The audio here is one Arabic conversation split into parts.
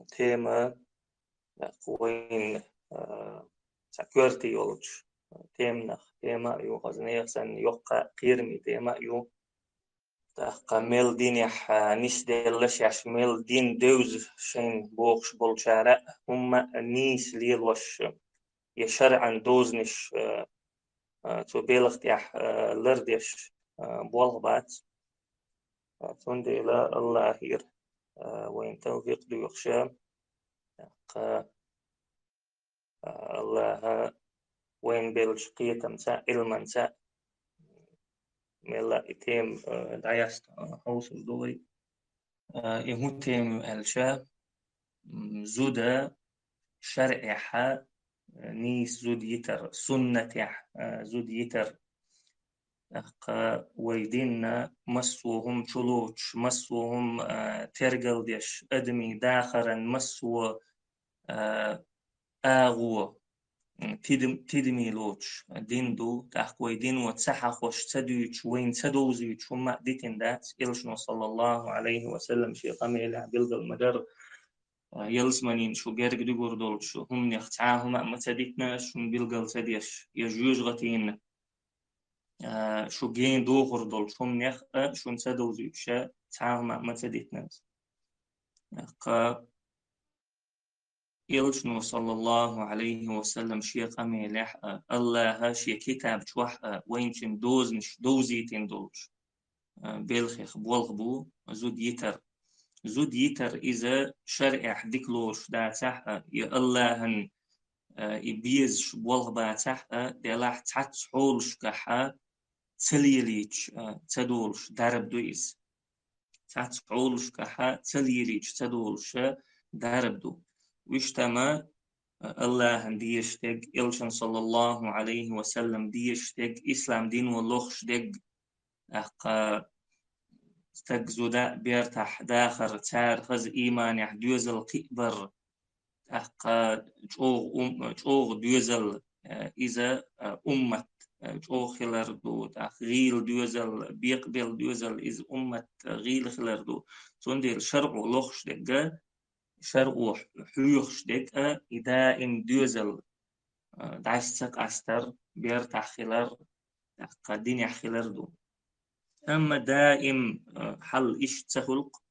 تيما وين سكورتي يولج تيما يو غزنيخ سن يوقع قيرمي تيما يو تحقا ميل دين يح نيس ديلش يش ميل دين دوز شين بوخش بولشارع هم نيس ليل وش يشرعن دوزنش تو بيلغت يح لرديش بولغبات تندي لا الله هير وين توفيق دو يخشى الله وين بيلش قيتم سا علما سا ميلا إتيم دعيست حوص الدوري يهوتيم الشا زودا شرعها نيس زود يتر سنة يح زود يتر ويدينا مسوهم شلوش مسوهم ترقل ديش أدمي داخرا مسو آغو تدمي لوش ديندو تحقوي دين وتسحى خوش تدويش وين تدوزيش وما ديتن دات إلشنو صلى الله عليه وسلم شي قمي إلى بلغ المدر يلسمانين شو جارك دقور دول شو هم نختعاهم ما تديتناش شو بلغل تديش يجوج غتين شو جين دوغر دول شو منيخ شو نتدوزيش تعاهم ما تديتناش يلشنو صلى الله عليه وسلم شي قمي لح الله شي كتاب شوح وينشن دوزنش دوزيتين دولش بيلخيخ بولغبو زود يتر إذا شرع ديكلوش دا تح يا الله يبيز بولغبا تح دلاح تحت حولش كحا تليليش تدولش دارب دويس تحت حولش كحا تليليش تدولش دارب دو ويشتما الله ديشتق إلشن صلى الله عليه وسلم ديشتق إسلام دين واللوخش دق أحقا استجزودا بيرتاح داخر تار خز إيمان يحدوز القبر أحقا جوغ دوزل إذا أمة جوغ خلردو غيل دوزل بيقبل دوزل إذا أمة غيل خلردو تندير شرع لوخش دق شرع حيوخش دق إذا إن دوزل دعستك أستر بيرتاح خلر أحقا دين يحخلردو أما دائم حل إيش تخلق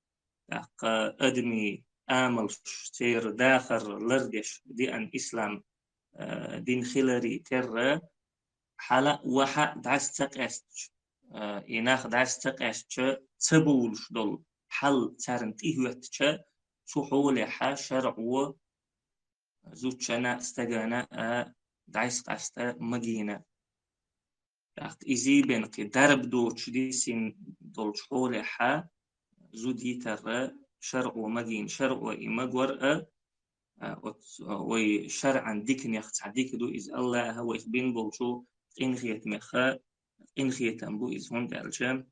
أدمي آمل سير داخر لردش دي أن إسلام دين خلري تر حلا وحا دعستك أستش إناخ دعستك أستش تبولش دول حل تارنت إهوتش سحولي حا شرعو زوتشنا استغانا دعستك أستا مجينا إزي بينك درب دوتش دي سين دول شحولي حا زودي ترى شرع ومجين شرع وإمجور وشرعا ديك نيخت عديك دو إز الله هو إخبين بولشو إنخيت مخا إنخيت أمبو إز هون دالشام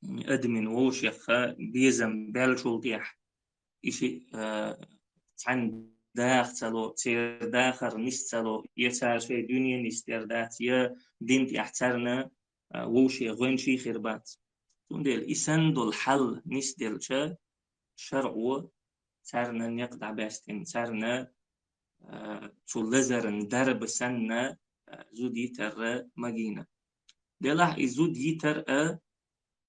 أدمن ووش يخا بيزم بالشو ديح إشي عن داخلو تير داخر نستلو يسار شيء دنيا نستردات يا دينت يحترنا ووشي غنشي خربات تندل إسان دول حل نسدل شرعو سارنا نقدع باستن سارنا تلزرن درب سنة زود يتر مجينة دلاح إزود يتر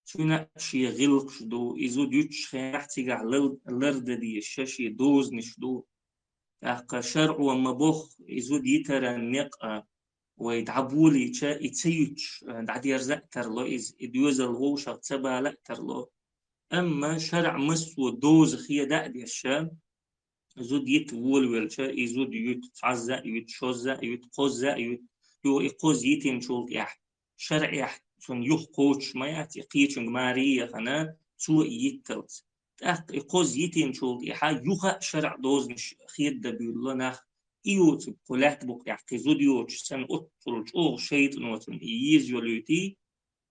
شنا شي غلق شدو إزود يتش خيح تيجع لرد دي الشاشي دوز نشدو أحقا شرع ومبوخ إزود يتر النقا ويدعبولي شا يتسيوش دعدي يرزق ترلو إز إديوز الغوشة تبا لا ترلو أما شرع مسو دوز خيا دعدي الشام زود يتول والشا إزود يتعزق يتشوزق يتقوزق يو إقوز يتين شولك يح شرع يح سن يخقوش ما يعطي قيتشنج ماريا خنا سوء يتلت تأق إقوز يتين شولك يحا يخا شرع دوز مش خيد دبيولو ناخ إيوت بقولات بق يحقي زود يوتش سن أطول أوغ شيط نوتن إيز يوليوتي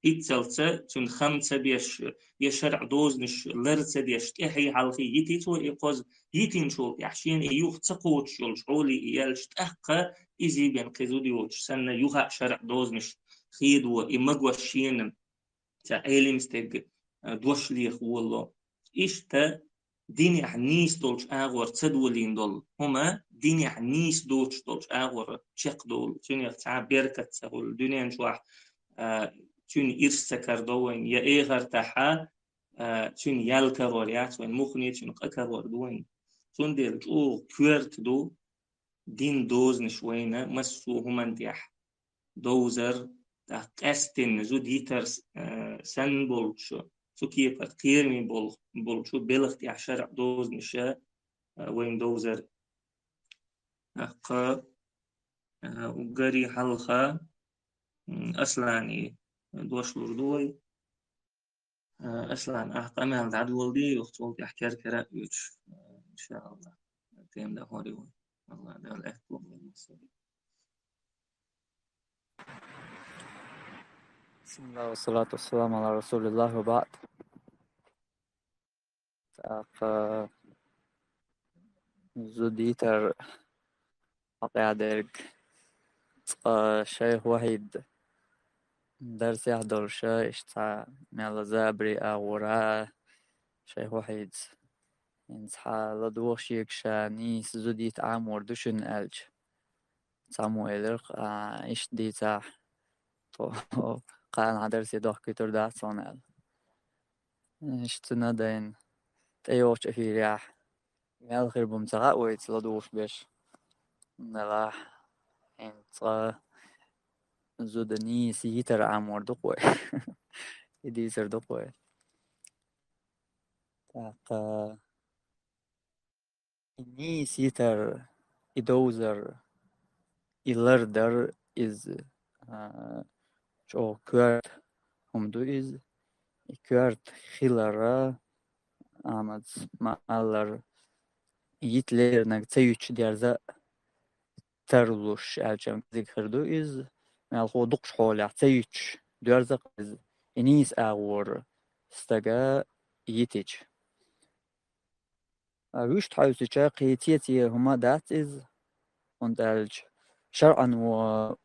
إتسلسة تن خمسة بيش يشرع دوز نش لرسة بيش تحي حلقي يتيتو إقوز يتين شول يحشين إيوخ تقوت شول شولي إيالش تأقى إزي بين قزود يوتش سنة يوخا شرع دوز نش خيدو إمقوى الشين تا إيلي مستيق دوش ليخ والله إشتا ديني حنيس دولش آغور تدولين دول هما ديني حنيس دولش آغور تشق دول توني اختعا بيركة تقول دنيا نشوح توني إرسكر دوين يا إيغر تحا توني يالكر وريات وين مخني توني قكر وردوين تون دير جو كورت دو دين دوز نشوينة مسو هما انتيح دوزر تا قستن زو ديتر سن بولشو سو كيف تقيرمي بولشو بلغتي عشر دوز نشا وين دوزر قا وقري حلقة أصلاني دوش لردوي أصلا أحقامي عند عدو دي وقت أحكار كراء يوش إن شاء الله تيم ده هوري والله ده الأكبر بسم الله والصلاة والسلام على رسول الله وبعد. زوديتر قاعدك شيخ وحيد درس يحضر اشتع ميلا زابري أورا شيخ وحيد انسحا لدوخ يكشا نيس زوديت عامور دوشن ألج سامو إلرق إش ديتا قان عدرسي دوخ كتر دات صونال اشتنا دين تيوش في رياح ميال خير بمتغاء ويت لدوش بيش نلاح انت زودني سيتر عمور دقوي يديسر دقوي تاق إني سيتر إدوزر إلردر إز شو كورت هم دو إز كورت خيلر آمد مالر يتلير نك تيوش ديارزا ترلوش ألجم ذكردو إز مالخو دقش حولي تيوش ديارزا إز إنيس أغور استغا يتيج وش تحاوسي قيتيتي هما دات إز und ألج شرعا و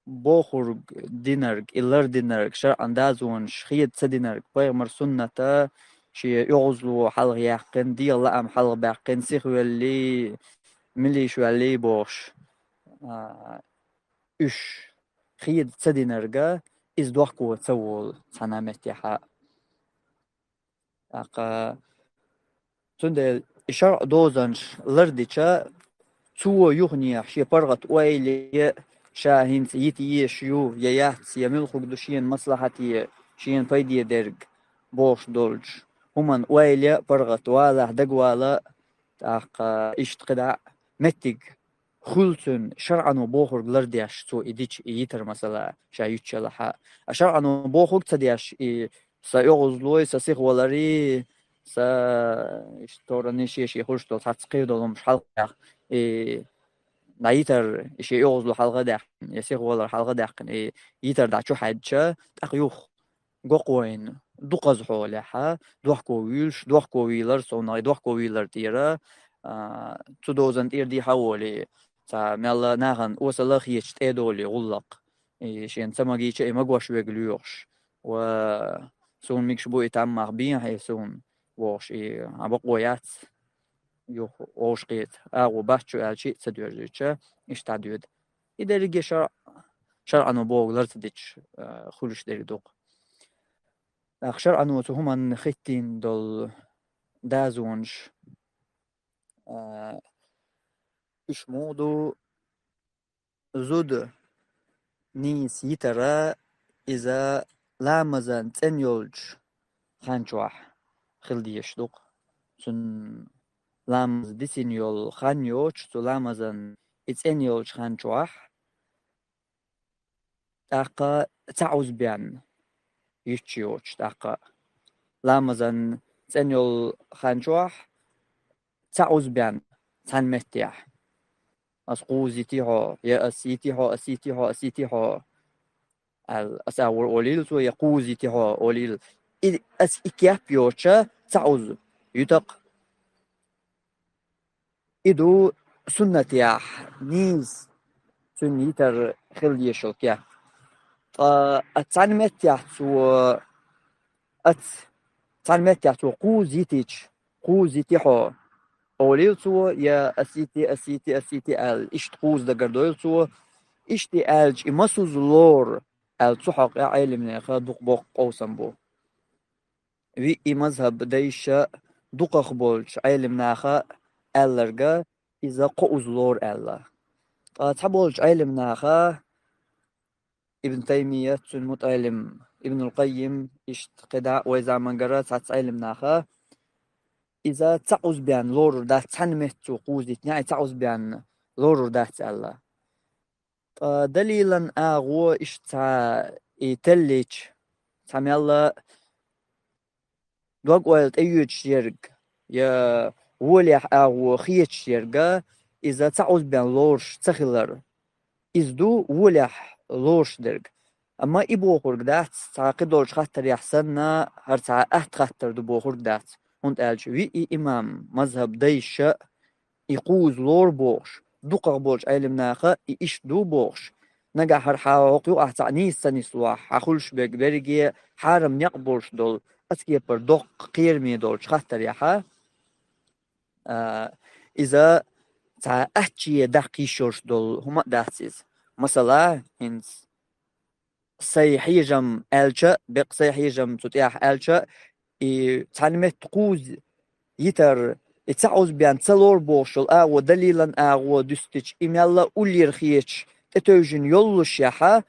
بوخرج دينرج إلر دينرج شرعا دازون شخيد سدينرج بيغمر سنة شي يغزلو حلغ يحقن دي الله أم حلغ بحقن سيخو اللي ملي شو اللي بوش إش خيد سدينرجا إز دوحكو تسول سنامتيحا أقا تندل إشار دوزنش لرديشا تو يغني شي برغت ويلي شاهين يتي شيو ييات يمل خدوشين مصلحتي شين فايدي درج بوش دولج همان ويلي برغت والا دقوالا تاق اشتقدع متج خلصن شرعا وبوخر لردياش تو إديش يتر مثلا شايوتش لها شرعا وبوخر تدياش سيغزلوي سيخ ولاري اشتورني شي خرجتو تاتقيدو مش حلقة نايتر شي يغزلو حلقة داق يسيخ ولا حلقة داق يتر داچو حاجة تقيوخ قوين دوقز حولها دوحكو ويلش دوحكو ويلر سوناي دوحكو ويلر تيرا 2000 دي حولي تا مالا ناغن وصلخ يشتيدولي غلق شين سماجي شي مغواش ويغليوش و سون ميكش بو يتعمق بين حيسون واش عبقويات يو وشقيت أو بحث على شيء تدرجة إشتعدود إذا رجع شرع أنو بوغ لرتديش خلوش داري دوق شرع أنو تهمن ختين دول دازونش إش مودو زود نيس يترى إذا لامزن تنيولج خانجوح خلديش دوق سن لامز ديسينيول خانيوش تو لامزن إتسينيولج خانجوح تاقا تعوز بيان يتشيوش تاقا لامزن تسينيول خانجوح تعوز بيان تنمتيح أسقوزي تيحو يا أسيتيحو أسيتيحو أسيتيحو الأساور أوليل سو يقوزي تيحو أوليل أس إكيابيوشا تعوز يتق إدو سنة ياح نيز سنيتر خل يشوكيا أتعنمت ياح سو أتعنمت ياح سو قوزي تيش قوزي تحو أوليلسو يا أسيتي آل إشت قوز دا قردويلسو إشتي آلج إمسو زلور آل تحق عيلم نيخا دوق بوق قوسن بو وي مذهب ديشا دوق بولج عيلم نيخا آلرغا إذا قوز لور آلا تحبولج عيلم نيخا ابن تيمية متعلم ابن القيم إشت قدع وإذا من قرأت عيلم نيخا إذا تعوز بيان لور دات تنمتو قوزي يعني تعوز بيان لور دات الله دليلا أغو إشتا إتلج تعمل دوغ ويلت أيوج شيرج يا وليح أغو خيت شيرجا إذا تعوز بيان لورش تخلر إزدو وليح لورش درج أما إبوخور دات تعقدولش خطر يحسننا هرتع أهت خطر دبوخور دات هونت ألج وي إمام مذهب ديشا يقوز لور بوش دوقق بوش علم ناخا إيش دو بوش نجا هرحاوق يو أحتعني سنسواح أخلش بيك بريجي حارم يقبوش دول أسكي بر دوق قيرمي دول خطر يحا إذا تا أحتي دقيشوش دول هما داتسيز مثلا إنس سيحيجم ألشا بق سيحيجم تتياح ألشا تعلمت قوز يتر تعوز بيان تلور بوشل أغو دليلا أغو دستش إميالا أولير خيش تتوجن يولوش يحا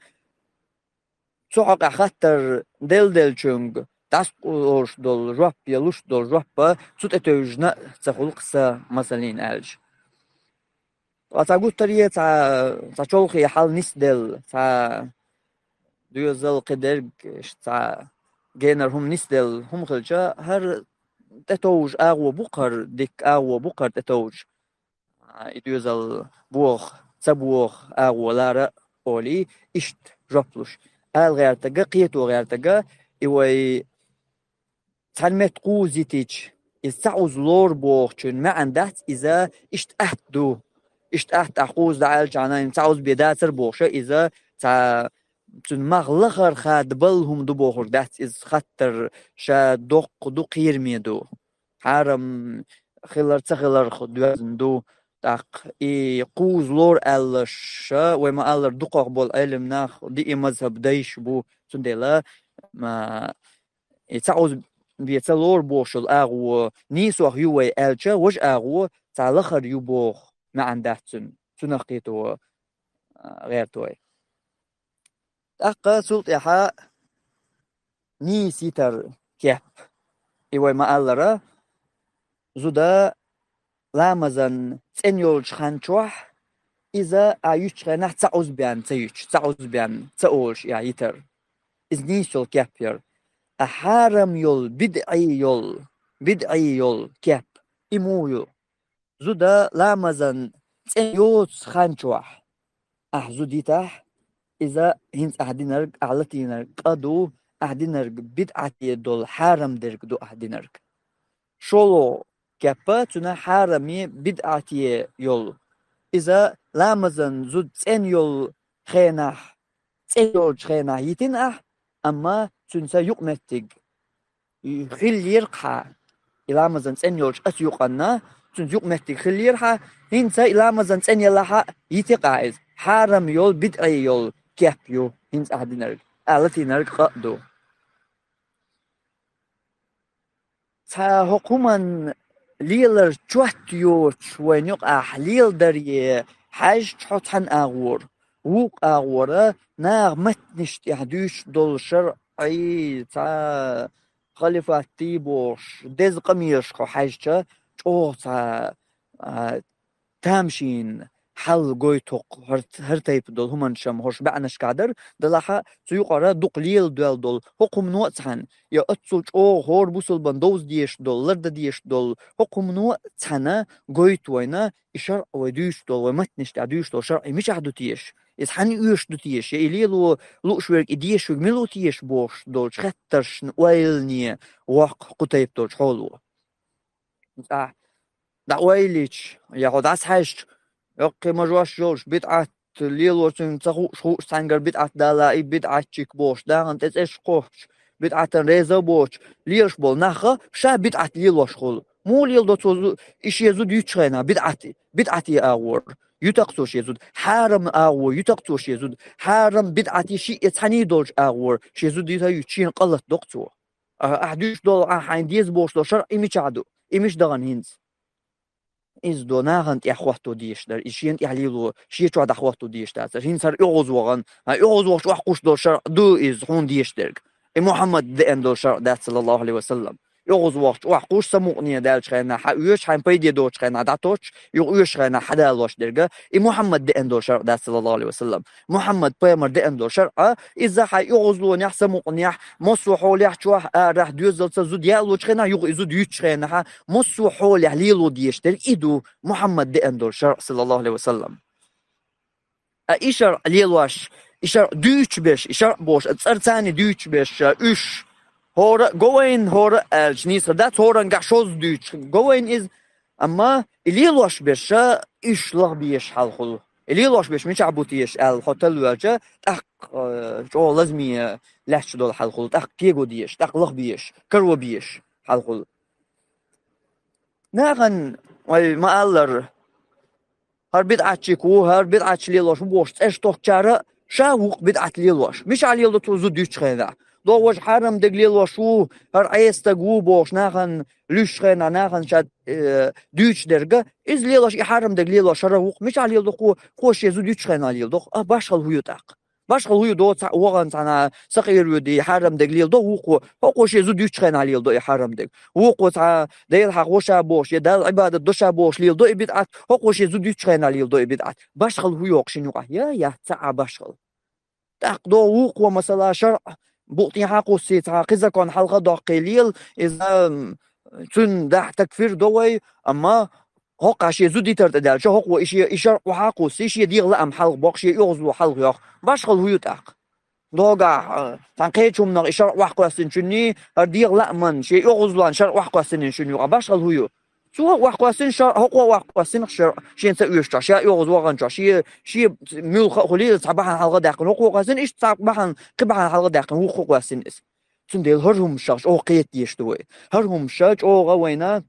تعق خطر دل چونغ تاسقوش دول رب يلوش دول رب تتوجن تخلقسا مثلين ألج وتقول طريقة تشولخي حال نس دل دوزل قدرج جينر هم نس دل هم خلجا هر تتوج أغو بقر ديك أغو بقر تتوج يدوزل بوخ تبوخ أغو لارا أولي إشت ربلوش غير تجا قيتو غير تجا إيوي تعلمت قوزيتيج يستعوز لور بوخ چون ما عندت إذا إشت أهدو إشت أهد أخوز دعال جانا تعوز بيداتر بوخشة إذا چون مغلقر خاد بلهم دو بوخور دات إز خطر شا دوق يرميدو حرم خلر تخلر خدوازن دو تاق قوز لور ألش وما ألر دوق بول علم ناخ دي مذهب ديش بو سندلا ما تعوز بيتلور بوشل أغو نيسو يوي ألشا وش أغو تعلخر يبوخ ما عندهتن تنقيتو غير توي أقا سلطيحا نيسيتر كيب إيوي ما ألرا زودا لامزن تنيولش خانشوح إذا أيوش خانح تعوز بيان تأولش يتر إز نيسول كيبير أحارم يول بدعي يول كيب إمو يول زودا لامزن تنيولش خانشوح زوديتاح إذا هنس أحدينرق أعلتينرق قدو أحدينرق بدعتي دول حارم درق دو أحدينرق شولو كابا تنا حارمي بدعتي يول إذا لامزن زود تن يول خيناح يتنح أما تنسى يقمتك خل يرقح لامزن تن يول أس يقنا تنسى يقمتك خل يرقح هنسى لامزن تن يلحا يتقاعز حارم يول بدعي يول كيبيو هنس أحدينرق أعلتينرق قدو حكومة ليلر تشوتيوش وينيق أحليل دري حاج تحطحن أغور ووق أغورا ناغ متنشت يحدوش دول شرعي تا خليفة تيبوش ديز قميش خو حاجة تا تامشين حل قويتوق هرتيب دول همان شم هوش بعنش قادر دلحا سيقرا دقليل دول حكم نوعتحن يا اتسل هور بوصل بندوز ديش دول لرد ديش دول حكم نوعتحنا قويت وينا إشار وديش دول ومتنش تعديش دول شرعي مش عدو تيش إسحاني يوش دو تيش يا إليلو لوشويرك إديش وملو تيش بوش دول شخطرش ويلني واق قطيب دول حولو دعويليش يا خد عس حاج يقي مجواش جوش بدعة ليلو تنسخو شخوش سانجر بدعة دالاي بدعة تشيك بوش داغن تسعش قوش بدعة ريزا بوش ليش بول ناخا شا بدعة ليلو شخول مول يلدو تو إيش يزود يتشغنا بدعتي أور يتقصوش يزود حرام أور يتقصوش يزود حرام بدعتي شيء يتحني دولج أور شيزود يتا يتشين قلت دقتو أحدوش دول أحين ديز بوش دول شرع إمش عدو إمش دغن هينز إز دو ناغنت إخواتو ديشتر إشين إحليلو شيء شو أخواتو ديشتر هين صار يغوز وغن يغوز وغش وحقوش دول شرع دو إز هون ديشتر محمد دين دول شرع دات صلى الله عليه وسلم يغوز وغش وحقوش سموقني دالش خينا يوش حين بيدي دوش خينا داتوش يوش خينا حدا لوش درجة محمد دين دول شرع دات صلى الله عليه وسلم محمد بيمر دين دول شرع إذا حي يغوز لو نح سموقني مصو حولي حشوح راح دوزل تزود يالو خينا يغوز يوش خينا مصو حولي ليلو ديشتر إدو محمد دين دول شرع صلى الله عليه وسلم إشار ليلواش إشار دوش بيش إشار بوش تصرتاني دوش بيش إش هورا جوين هورا الجنيس دات هورا نقشوز دوش جوين إز أما ليلواش بيش إش لغ بيش حالخلو ليلواش بيش مش عبوتيش الهوتيل واجا تق جو لازمي لحش دول حالخلو تق كيغو ديش تق لغ بيش كرو بيش حالخلو ناغن ما ألر هر بدعة شكو هر بدعة ليلوش بوش إيش توقشارة شاوق بدعة ليلوش مش على يلو توزو دوش خينا دو وش حرم دق ليلوش هر عيس تقو بوش ناخن لوش خينا ناخن شاد دوش درجة إز ليلوش يحرم دق ليلوش شراوق مش على يلو خوش يزو دوش خينا ليلو باشخل هيو تاق باشخل هيو دو وغن تانا سقير ودي حرم دق ليل دو وقو خوش يزو دوش خينا ليل دو يحرم دق وقو تا ديل حق وشا بوش يدال عبادة دوشا بوش ليل دو بدعة خوش يزو دوش خينا ليل دو بدعة باشخل هيو قشنو يا تا باشخل تاق دو وقو مثلا شرع بوطي حقو سيتا قزا كون حلقة دو قليل إذا تن ده تكفير دوي أما هوق عشي زودي ترتدال شو هوق إشار وحقو سيش يدير لأم حلق بوقش يغزلو حلق ياخ باشغل هيو تاق دوغا تنقيتشو من إشار وحقو سنشني دير لأمن شي يغزلو شر وحقو سنشني باشغل هيو سو وحقو سن شر هوق وحقو سن شر شي انت يشتا شي يغزلو غنجا شي ميل خليل صباحا حلقة داقن هوق سن إيش صباحا قبحا حلقة داقن هوق سن إس تنديل هرهم شاش أو قيت يشتوي هرهم شاش أو غوينا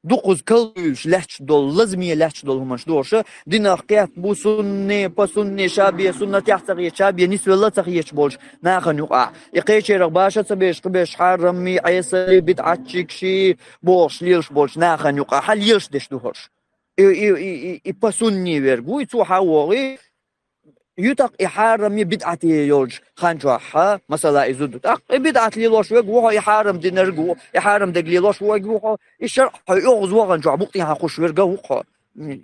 دوق كلش لحش دول لازمية لحش دول همش دورش دينا قيات بو سنة بسنة شابية سنة تحتغي شابية نسوة لا تغيش بولش ناخن يقع يقيش رغباشة تبيش قبيش حرمي عيسى بدعتشك شي بولش ليلش بولش ناخن يقع حال يلش دش دهرش بسنة ورقو يتو حاوغي يتق إحارم بدعتي يولج خانجوحها مثلا إزود تق بدعت ليلوش وجوه إحارم دينرجو إحارم دجليلوش وجوه الشرع يغز وغن جع بقتي هخش ورجوه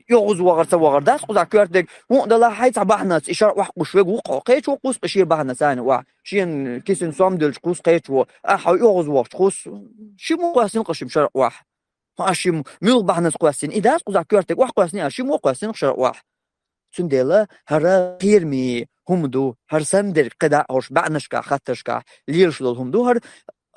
يغز وغر سوغر داس قزع كيرتك وده حيت بحناس إشار وحقش وجوه قيش وقوس بشير بحناس ثاني وشين كيسن صامدلش قوس قيش يغز وغش قوس شو مو قاسين قشم شرع واحد هاشم ميل بحناس قاسين إذا قزع كيرتك قاسين هاشم مو قاسين شرع واحد سندلا هر قيرمي هم دو هر سندر قدا هوش بعنشكا خطشكا ليرش دول هم دو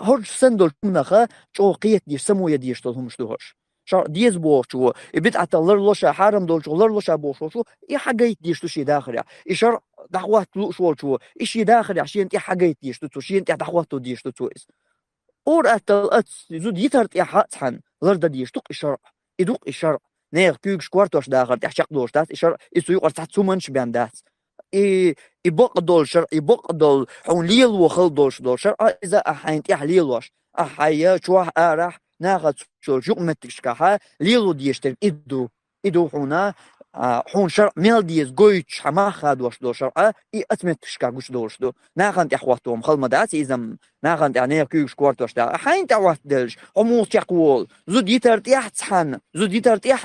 هر سندل منخا چوقيت دي سمو يديش دول هم شدو هرش شار ديز بوشو بدعة لرلوشا حرم دول شو لرلوشا بوشو اي حاجه ديش تو شي داخل اشار دعوات لوشو شو اشي داخل عشان انت حاجه ديش تو شي انت دعوات ديش تو اس اور اتل زود يترت يا حسن لرد ديش تو اشار يدوق اشار نير كيكش كوارتوش داخل تحشق دوش داس إشار إسو يقر تحت سومنش بيان داس يبق دول شر يبق دول حون ليل وخل دول شر إذا أحين تحليل وش أحيا شوح أرح ناخد شو متكش كها ليلو ديشتر إدو حونا حون شر ميل ديز جويتش حما خاد وش دول شر أتمتكش كاغوش دولش دو ناخد إخواتهم خل مداس إذا ناخد يعني كيكش كوارتوش دا أحين تعوات دلش عمول تقول زود يترتيح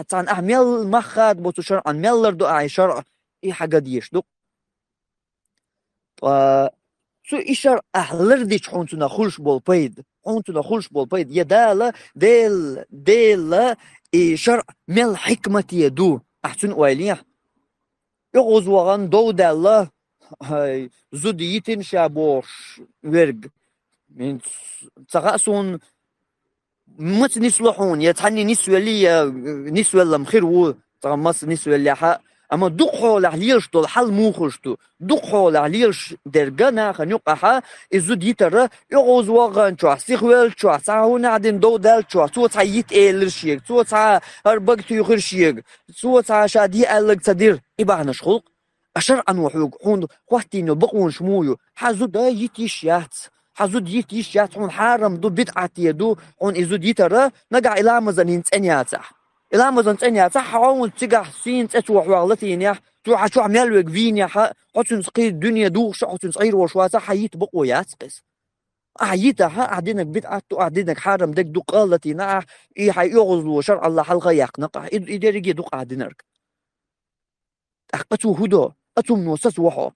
تحن أحمل مخاد بوتو شر عن ميلر دو أي شر إي حاجة ديش دو سو إشار أهلر ديش حونتنا خلش بول بيد يدالا ديل إشار ميل حكمة يدو أحسن ويليه يغوز وغن دو دالا زود يتن شابوش ورق من تغاسون مت نسلحون يتحني نسوة لي نسوة لمخير و تغمس نسوة اللي أما دق حول عليش دول حل موخشتو دق حول عليش درجنا خنيقها إزود يترى يغوز واغن شو سيخويل شو ساهون عدين دو دال شو تعيت إلرشيك تع هربك تيخرشيك تع شادي ألق تدير إبعنا شخلق أشر أن وحوق هون وقتين بقون شمويو حزو دا يتيشيات حزود يتيشيات هون حارم دو بدعتي دو هون إزود يترى نقع إلى مزنين تنياتا إلى مزن تنياتا حاول تقع سين تتوح وغلتين يا توع شو عمل وقفين يا حتن سقي الدنيا دو شو حتن صغير وشواتا حيت بقويات قس أعيتها أعدينك بدعة أعدينك حارم دك دو قالتي ناح إيه حيغزلو شرع الله حلقة يقنقع إداري دو أعدينك أخبتو هدو أتوم نوسس وحو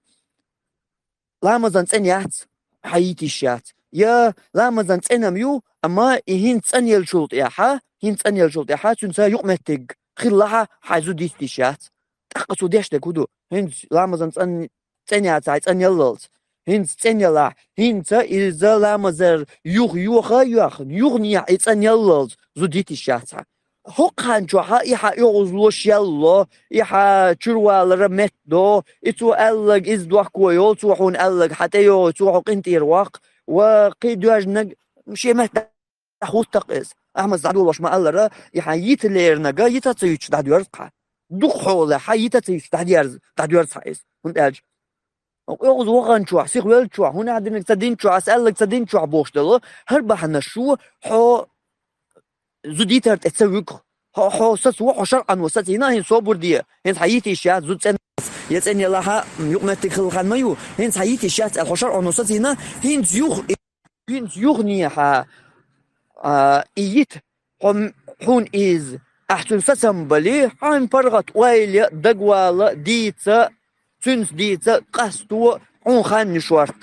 لا مزن تنيات حيتي الشات يا لا مزن تنميو أما إهين تنيل شلط ياها هين تنيل شلط ياها تنسى يقمتك خلها حيزو ديستي شات أخبتو ديش دك هدو هين لا مزن تنيات عايز تنيللت هين تنيلا هين تا إذا لا مزر يغنيا يتنيللت زو ديتي شات هقان جوها إيها يغزلوش يلا إيها تشروال رمتدو إتو ألق إزدوح كويول توحون ألق حتى يو توحو قنتير واق وقيدواج نق مشي مهتا أخوث تقيس أحمد زعدول واش ما ألرا إيها يتلير نقا يتتيوش دعدو يرزقها دوخ حولة حا يتتيوش دعدو يرزقها هون أج يغز وغان جوح سيغويل جوح هون عدنك تدين جوح أسألك تدين جوح بوشتلو هربحنا شو حو زوديتر تسوق هو سسوا حشر عن وسطينا هين صبر دي هين حياتي شات زود سن يتني لها يقمت خلخان مايو هين حياتي شات الحشر عن وسطينا هين زيوغني ها إيت هون إز أحسن سسم بلي هين فرغت ويل دقوال ديتا تنس ديتا قستو هون خان نشورت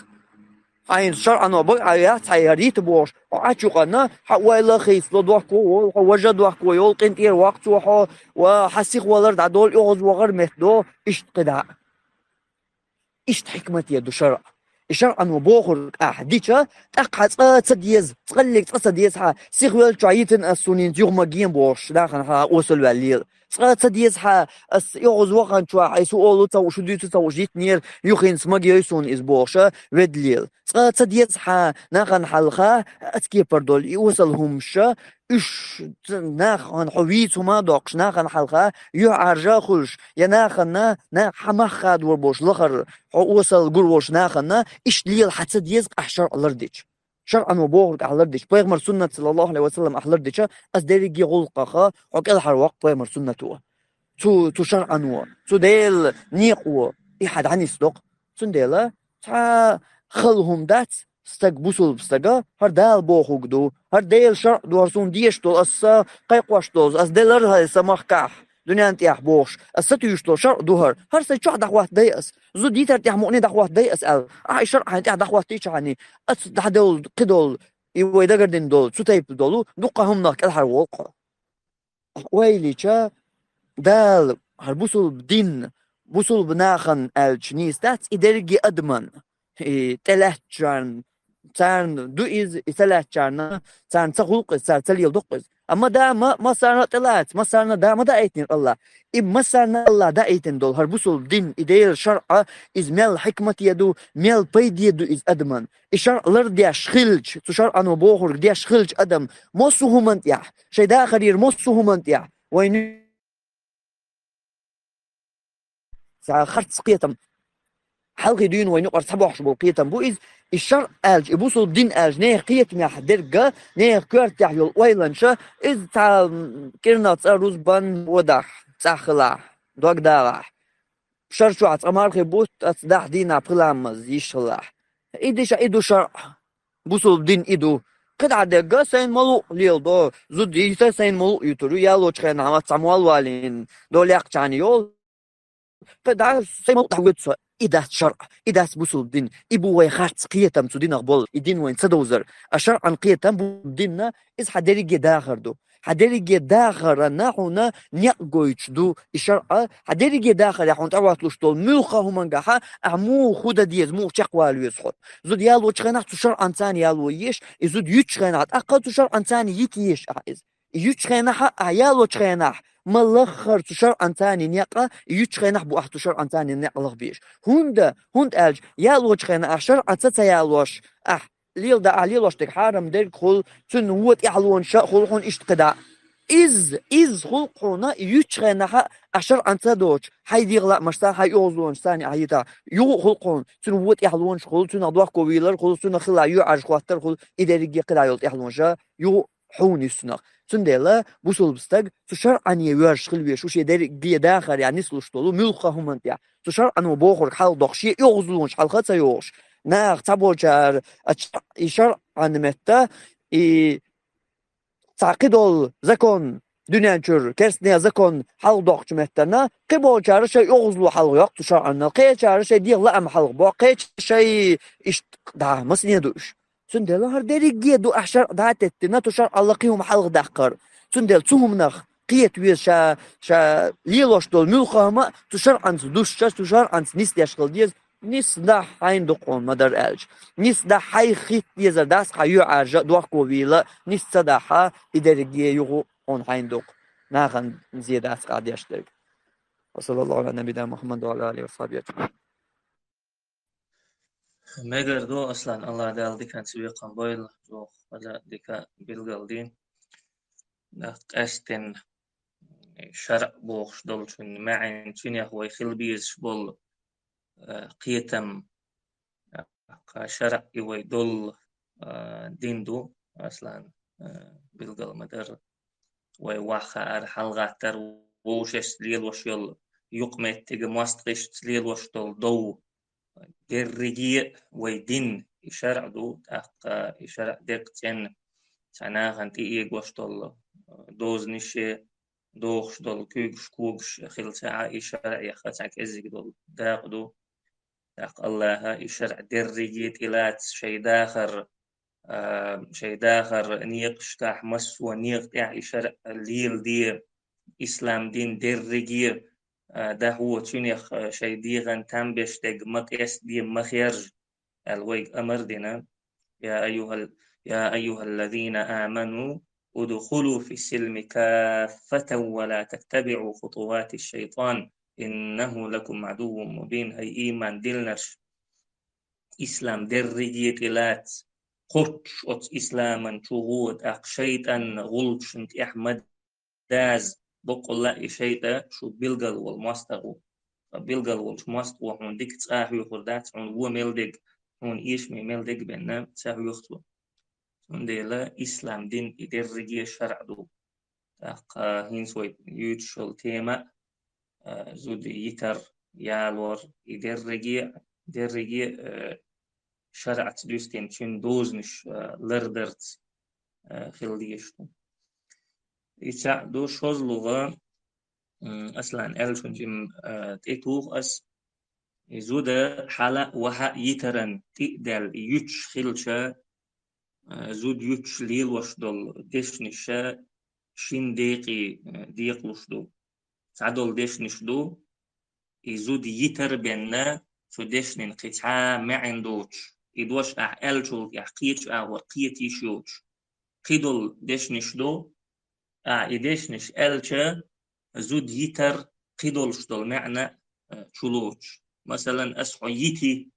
عين شرع أنا بقى عياريت بوش وعشقنا حوالي خيس لدوحكو وجدوحكو يلقين إير وقت وحسيخ ولرد عدول يغز وغر مهدو إشت قدع إشت حكمة يدو شرع الشرع أنا بوخر أحديشة تقحص تصديز تقلق تصديز ها سيخ والجعيتن السنين يغم جيم بوش داخل ها وصل والليل تصديز ها يغز وغن شو عيسو أولو تو شو ديتو تو جيت نير يخين سمج يسون إز بوشة ودليل تصديز ها ناخن حلقة أتكي بردول يوصلهم شا إيش ناخن حويت وما دوقش ناخن حلقة يعرجا خلش يا ناخن حمخاد وربوش لخر وصل قروش ناخن إيش ليل حتى ديز أحشر الأرديش شرعا وبوغرك أحلرديش بيغمر سنة صلى الله عليه وسلم أحلرديش أس ديريجي غلقها وكل حرواق بيغمر سنة تو شرعا تو ديل نيقو إحد عني صدق سنديلا تا خلهم دات ستق بوصل بستقا هر دال بوخوك دو هر ديل شرع دو هرسون ديش دول أسا قيقواش دوز أس ديلر هاي سماخ كاح دنيا انت يحبوش الستيوش تو شرع دوهر هر سيشع دخوات ديس زو ديتر تحمقني دخوات ديس أل شرع انت دخوات تيش عني أس دحدول قدول يوي دقردين دول ستيب دولو دقهم ناك الحر والقا ويلي شا دال هر بوصل بدين بوصل بناخن الجنيس دات إدرجي أدمن تلاتشان تان دو إز تلاتشان تان تخلق تان تليل دقز أما دا ما صارنا تلات ما صارنا دا ما دايتين الله ما صارنا الله دايتين دول هربوصل دين إدير شرع إز ميل حكمة يدو ميل بيد يدو إز أدمن الشرع لرد ياش خلج تشرع أنو بوخر دياش خلج أدم موسو همنت يح شي دا خرير موسو همنت يح وين خرط سقيتم حلقي دين وين يقر سبوحش بالقيتم بو إز الشرع ألج يبوصل الدين ألج نيه قيتم يح درقة نيه كورت يح يول ويلنشا إز تا كيرنا تساروز بان ودح تساخلا دوك دارح شرشو عطمار خيبوت أتصدح دين عبقلامز يشخلاح إيديش إيدو شرع بوصل الدين إيدو قد عدقة سين ملو ليل دو زود يتا سين ملو يترو يالو چخين عمات ساموال والين دو ليق چاني يول قد سين ملو تحويتسو إذا شرع إذا بوصل الدين إبو ويخارت قيتم تدين أقبل الدين وين تدوزر الشرع عن قيتم بديننا إذ حدريجي داخر دو حدريجي داخر نحونا نيقويتش دو الشرع حدريجي داخر يحون تعواتلوش دول ملخهم انقاحا أعمو خودا ديز مو تشقوالو يسخل زود يالو تشغينات شرع انتاني يالو يش زود يتشغينات أقل شرع انتاني يتيش أعز يتشخينح عيالو تشخينح ملخر تشر انتاني نيقا يتشخينح بو احتشر انتاني نيقلغ بيش هند الج يالو تشخينح شر انتا يالوش ليل دا ليلوش تك حارم دير خل تن وات يحلون شا خلقون اشتقدا إز خلقونا يتشخينح أشر أنت دوش هاي ديغلا مشتا هاي يوزون ثاني هايتا يو خلقون تن وات يحلون شخل تن أضواح كويلر خل تن خلا يو عرش خاطر خل إداري قلا يلت يحلون شا يو حوني سنخ تن ديلا بوصل بستق تشر أن يوارش خل بيش وش يداري قيا داخل يعني نسلوش طولو ملخا هم انتيا تشر أنو بوخر حال دخشي يغزلونش حال خاطر يوغش ناخ تابوشار إشار عن متى تعقيد زكون دنيا جر كرسنيا زكون حل دوخش مهتنا قبول جار شيء يغزلو حل يق تشار عنا قي جار شيء ديغ لا ام حل بو قي شيء اش دا مسني دوش سندل هر ديري جيدو احشر داتت نتشار الله قيهم حل دقر سندل تهم نخ قيت ويش شا ليلوش دول ملخما تشار عن دوش تشار عن نيس يشغل ديز نيس دا حين دقون مدر الج نيس دا حي خيت يزر داس حيو عرجة دوح كوبيلا نيس صداحة إدارجية يغو on حين دق ناخن زيادة قاعد يشترك وصلى الله على نبينا محمد وعلى آله وصحبه أجمعين مگر دو اصلا الله دال ديكان سبيقان بويل جو ولا ديكا بيلغالدين نقشتن شرع بوخش دولشن معن تشنيا هو خلبيز بول قيتم شرع يوي دول ديندو اصلا بيلغال مدر ويواخا ار حلغاتر ووشش ليل وشيل يقمت تيجي ماستقش ليل وشتول دو درجي ويدين يشرع دو يشرع دقتين سنا خنتي إيج وشتول دوز نشي دوخش دول كوغش كوغش خل ساعة يشرع يخاتك إزيك دول داق دو داق الله يشرع درجي إلات شي داخر نيقش تاح مس ونيق تاح يشرع ليل دي إسلام دين درجي ده هو تشينيخ شي ديغن تنبش تج مقيس دي مخيرج الويق أمر دينا يا أيها الذين آمنوا ادخلوا في السلم كافة ولا تتبعوا خطوات الشيطان إنه لكم عدو مبين هي إيمان دلنرش إسلام درجي تلات قرش أت إسلاما شغود أق شيطان غلش انت أحمد داز بقول لا شيطان شو بيلقل والمستغو بيلقل والمستغو هون ديك تساهو يخردات هون هو ميلدق هون إيش ميلدق بيننا تساهو يخطو هون ديلا إسلام دين إدرجي الشرع دو تاق هين سوي يوتشل تيما زود يتر يالور إدرجي شرع تدوستين تشين دوزنش لردرت خلديشتو إيشا دو شوز لغة أصلا ألشون جيم تيتوغ أس زود حالة وها يترن تقدل يوتش خلشة زود يوتش ليل وشدل ديشنشة شين ديقلوش دو تعدل ديشنش دو زود يتر بينا سو ديشنين قطعة ما عندوش إدوش ألشول يحقيتش ورقيت يشيوش قيدل ديشنش دو إديشنش ألشة زود يتر قيدل شدل معنى شلوش مثلا أسعيتي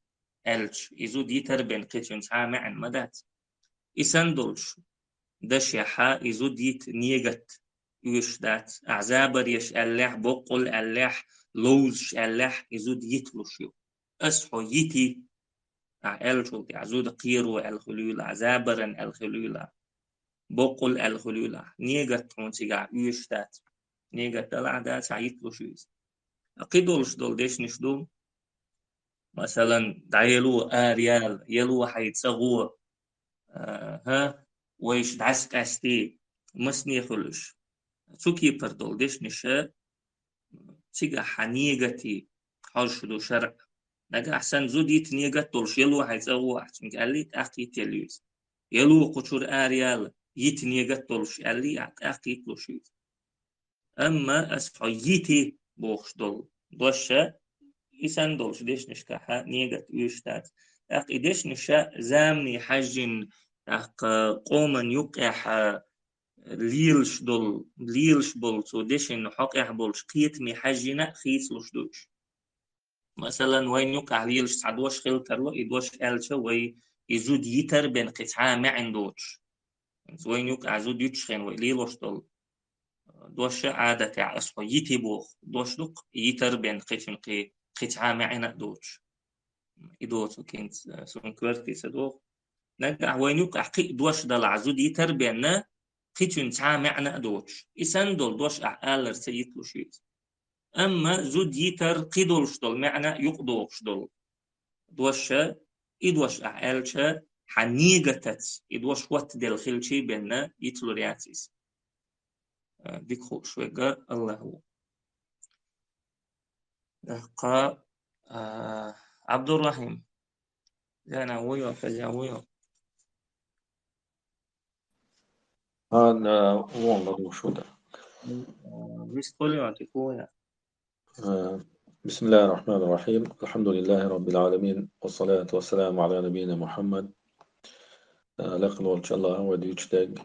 ألش يزود يتر بين قيتشن معنى مدات إسندلش دش يحا يزود يت نيجت يش دات أعزابر يش اللح بقل اللح لوز اللح يزود يتلوش يو أسعيتي ألشل يعزود قيرو الخلول عزابرن الخلول بقل الخلول نيجت تونسيجا يش دات نيجت دلع دات عيتلوش يز أقيدولش دول ديش نشدو مثلا دايلو آريال يلو حيتسغو ها ويش دعسك أستي مسني خلش سوكي بردول ديش نشا تيجا حنيجتي حرش دو شرع نجا أحسن زودي تنيجت دولش يلو حيتسغو أحسن قالي تأخي تليوز يلو قشور آريال يتنيجت دولش قالي أخي تلوشيز أما أسحيتي بوخش دول دوشة إسان دولش ديش نشكاحا نيجت يشتات أق إديش نشا زامني حجن أق قوما يقح ليلش دول سو ديش إنه حق إحبولش قيت مي حاجنا خيس لش دوش مثلا وين يقع ليلش سعدوش خلتر له يدوش ألشة وي يزود يتر بين قطعة ما عندوش وين يقع زود يتشخن ويليلش دول دوش عادة تاع أصحو يتبوخ دوش دق يتر بين قطعة ما عندوش يدوش وكنت سون كورتي سدوخ نقع وين يقع قي دوش دل عزود يتر بين قيتون تعا معنى دوش إسان دول دوش أعالر سيتلو شيت أما زود يتر قيدولش دول معنى يقدوش دول دوش إدوش أعالشا حنيقتت إدوش وات دل خلشي بينا يتلو رياتيس ديك خوش ويقى الله هو قا عبد الرحيم جانا ويو فجا ويو أنا والله شو ده. بس قولي ما تكويا بسم الله الرحمن الرحيم. الحمد لله رب العالمين والصلاة والسلام على نبينا محمد. لقد إن شاء الله هو ديجتاج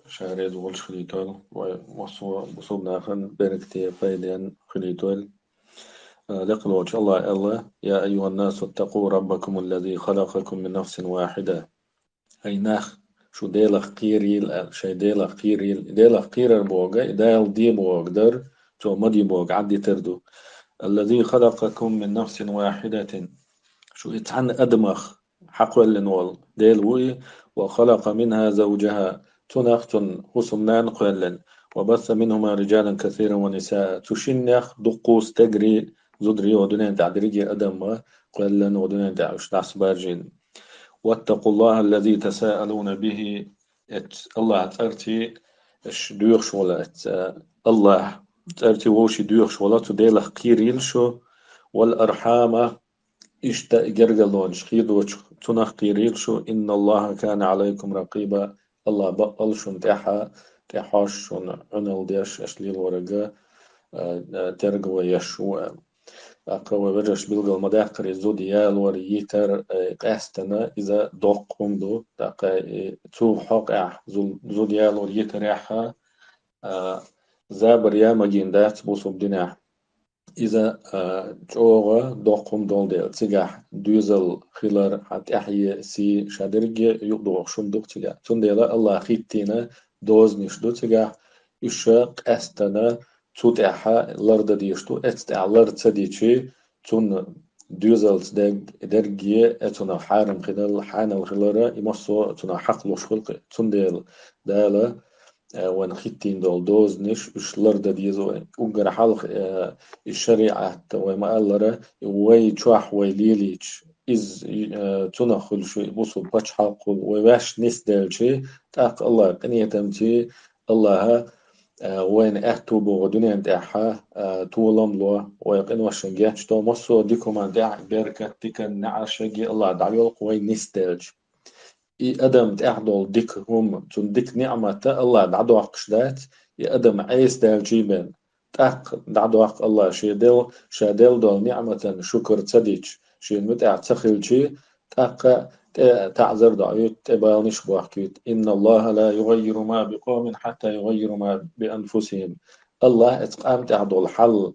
شهريز والش خليتول وصوبنا خن بيركتي فايدين خليتول. لقد إن شاء الله يا أيها الناس اتقوا ربكم الذي خلقكم من نفس واحدة. أي نخ شو ديلخ قيريل شي ديلخ قيريل ديلخ قيرر بوغا دايل دي بوغدر تو مدي بوغ عدي تردو. الذي خلقكم من نفس واحدة شو يتعن أدمخ حقول لنول ديلوي وخلق منها زوجها تنختن حسمنان قلن وبث منهما رجالا كثيرا ونساء تشنخ دقوس تجري زدري ودنين تعدريجي أدم قلن ودنين تعش نعسبارجين. واتقوا الله الذي تساءلون به الله تأرتي اش دوخش ولا الله تأرتي ووشي دوخش ولا تديلخ قيريل شو والأرحام اشتا جرجلون شخيدو تنخ قيريل شو إن الله كان عليكم رقيبا. الله بقل شون تحاش شون عنل ديش أشليل ورقا ترقوا يشو أقوى برش بلغ المداقر زوديال وريتر قاستنا إذا دوقهم دو تاقا تو حقع زوديال وريتر يحا زابر يا مجين دات بوصو بدناح إذا جوغا دوقهم دول ديل تيجاح دوزل خلر حت أحيي سي شادرج يقدو شم دوق تيجاح تون ديلا الله خيتينا دوز نشدو تيجاح يشاق أستنا توت أحا لرد ديشتو أتستع لرد سديتشي تون دوزلت درجي أتونا حارم خلال حان الخلارة يمصو تون حقلوش خلق تون ديل دالا وان خيتين دول دوز نش لرد ديزو وقر حلق الشريعة وما قال وي تشوح ويليليش إز تنخل شوي بوصو باتش حلق وواش نسدل تاق الله قنية تمتي الله وين أهتو بغدوني داحا طولم لو ويقين وشنجيش تو مصو ديكما داع بيركة ديكا نعشجي الله دعيول قوي نستلج إي أدم تأحدول ديك هم تون ديك نعمة الله دعدو عقشدات إي أدم عيس دال جيبن تاق دعدو عق الله شادل دول نعمة شكر تسديج شي متع تخيل شي تاق تعذر دعيوت تبالنش بوحكيت إن الله لا يغير ما بقوم حتى يغيروا ما بأنفسهم. الله اتقام تعدول حل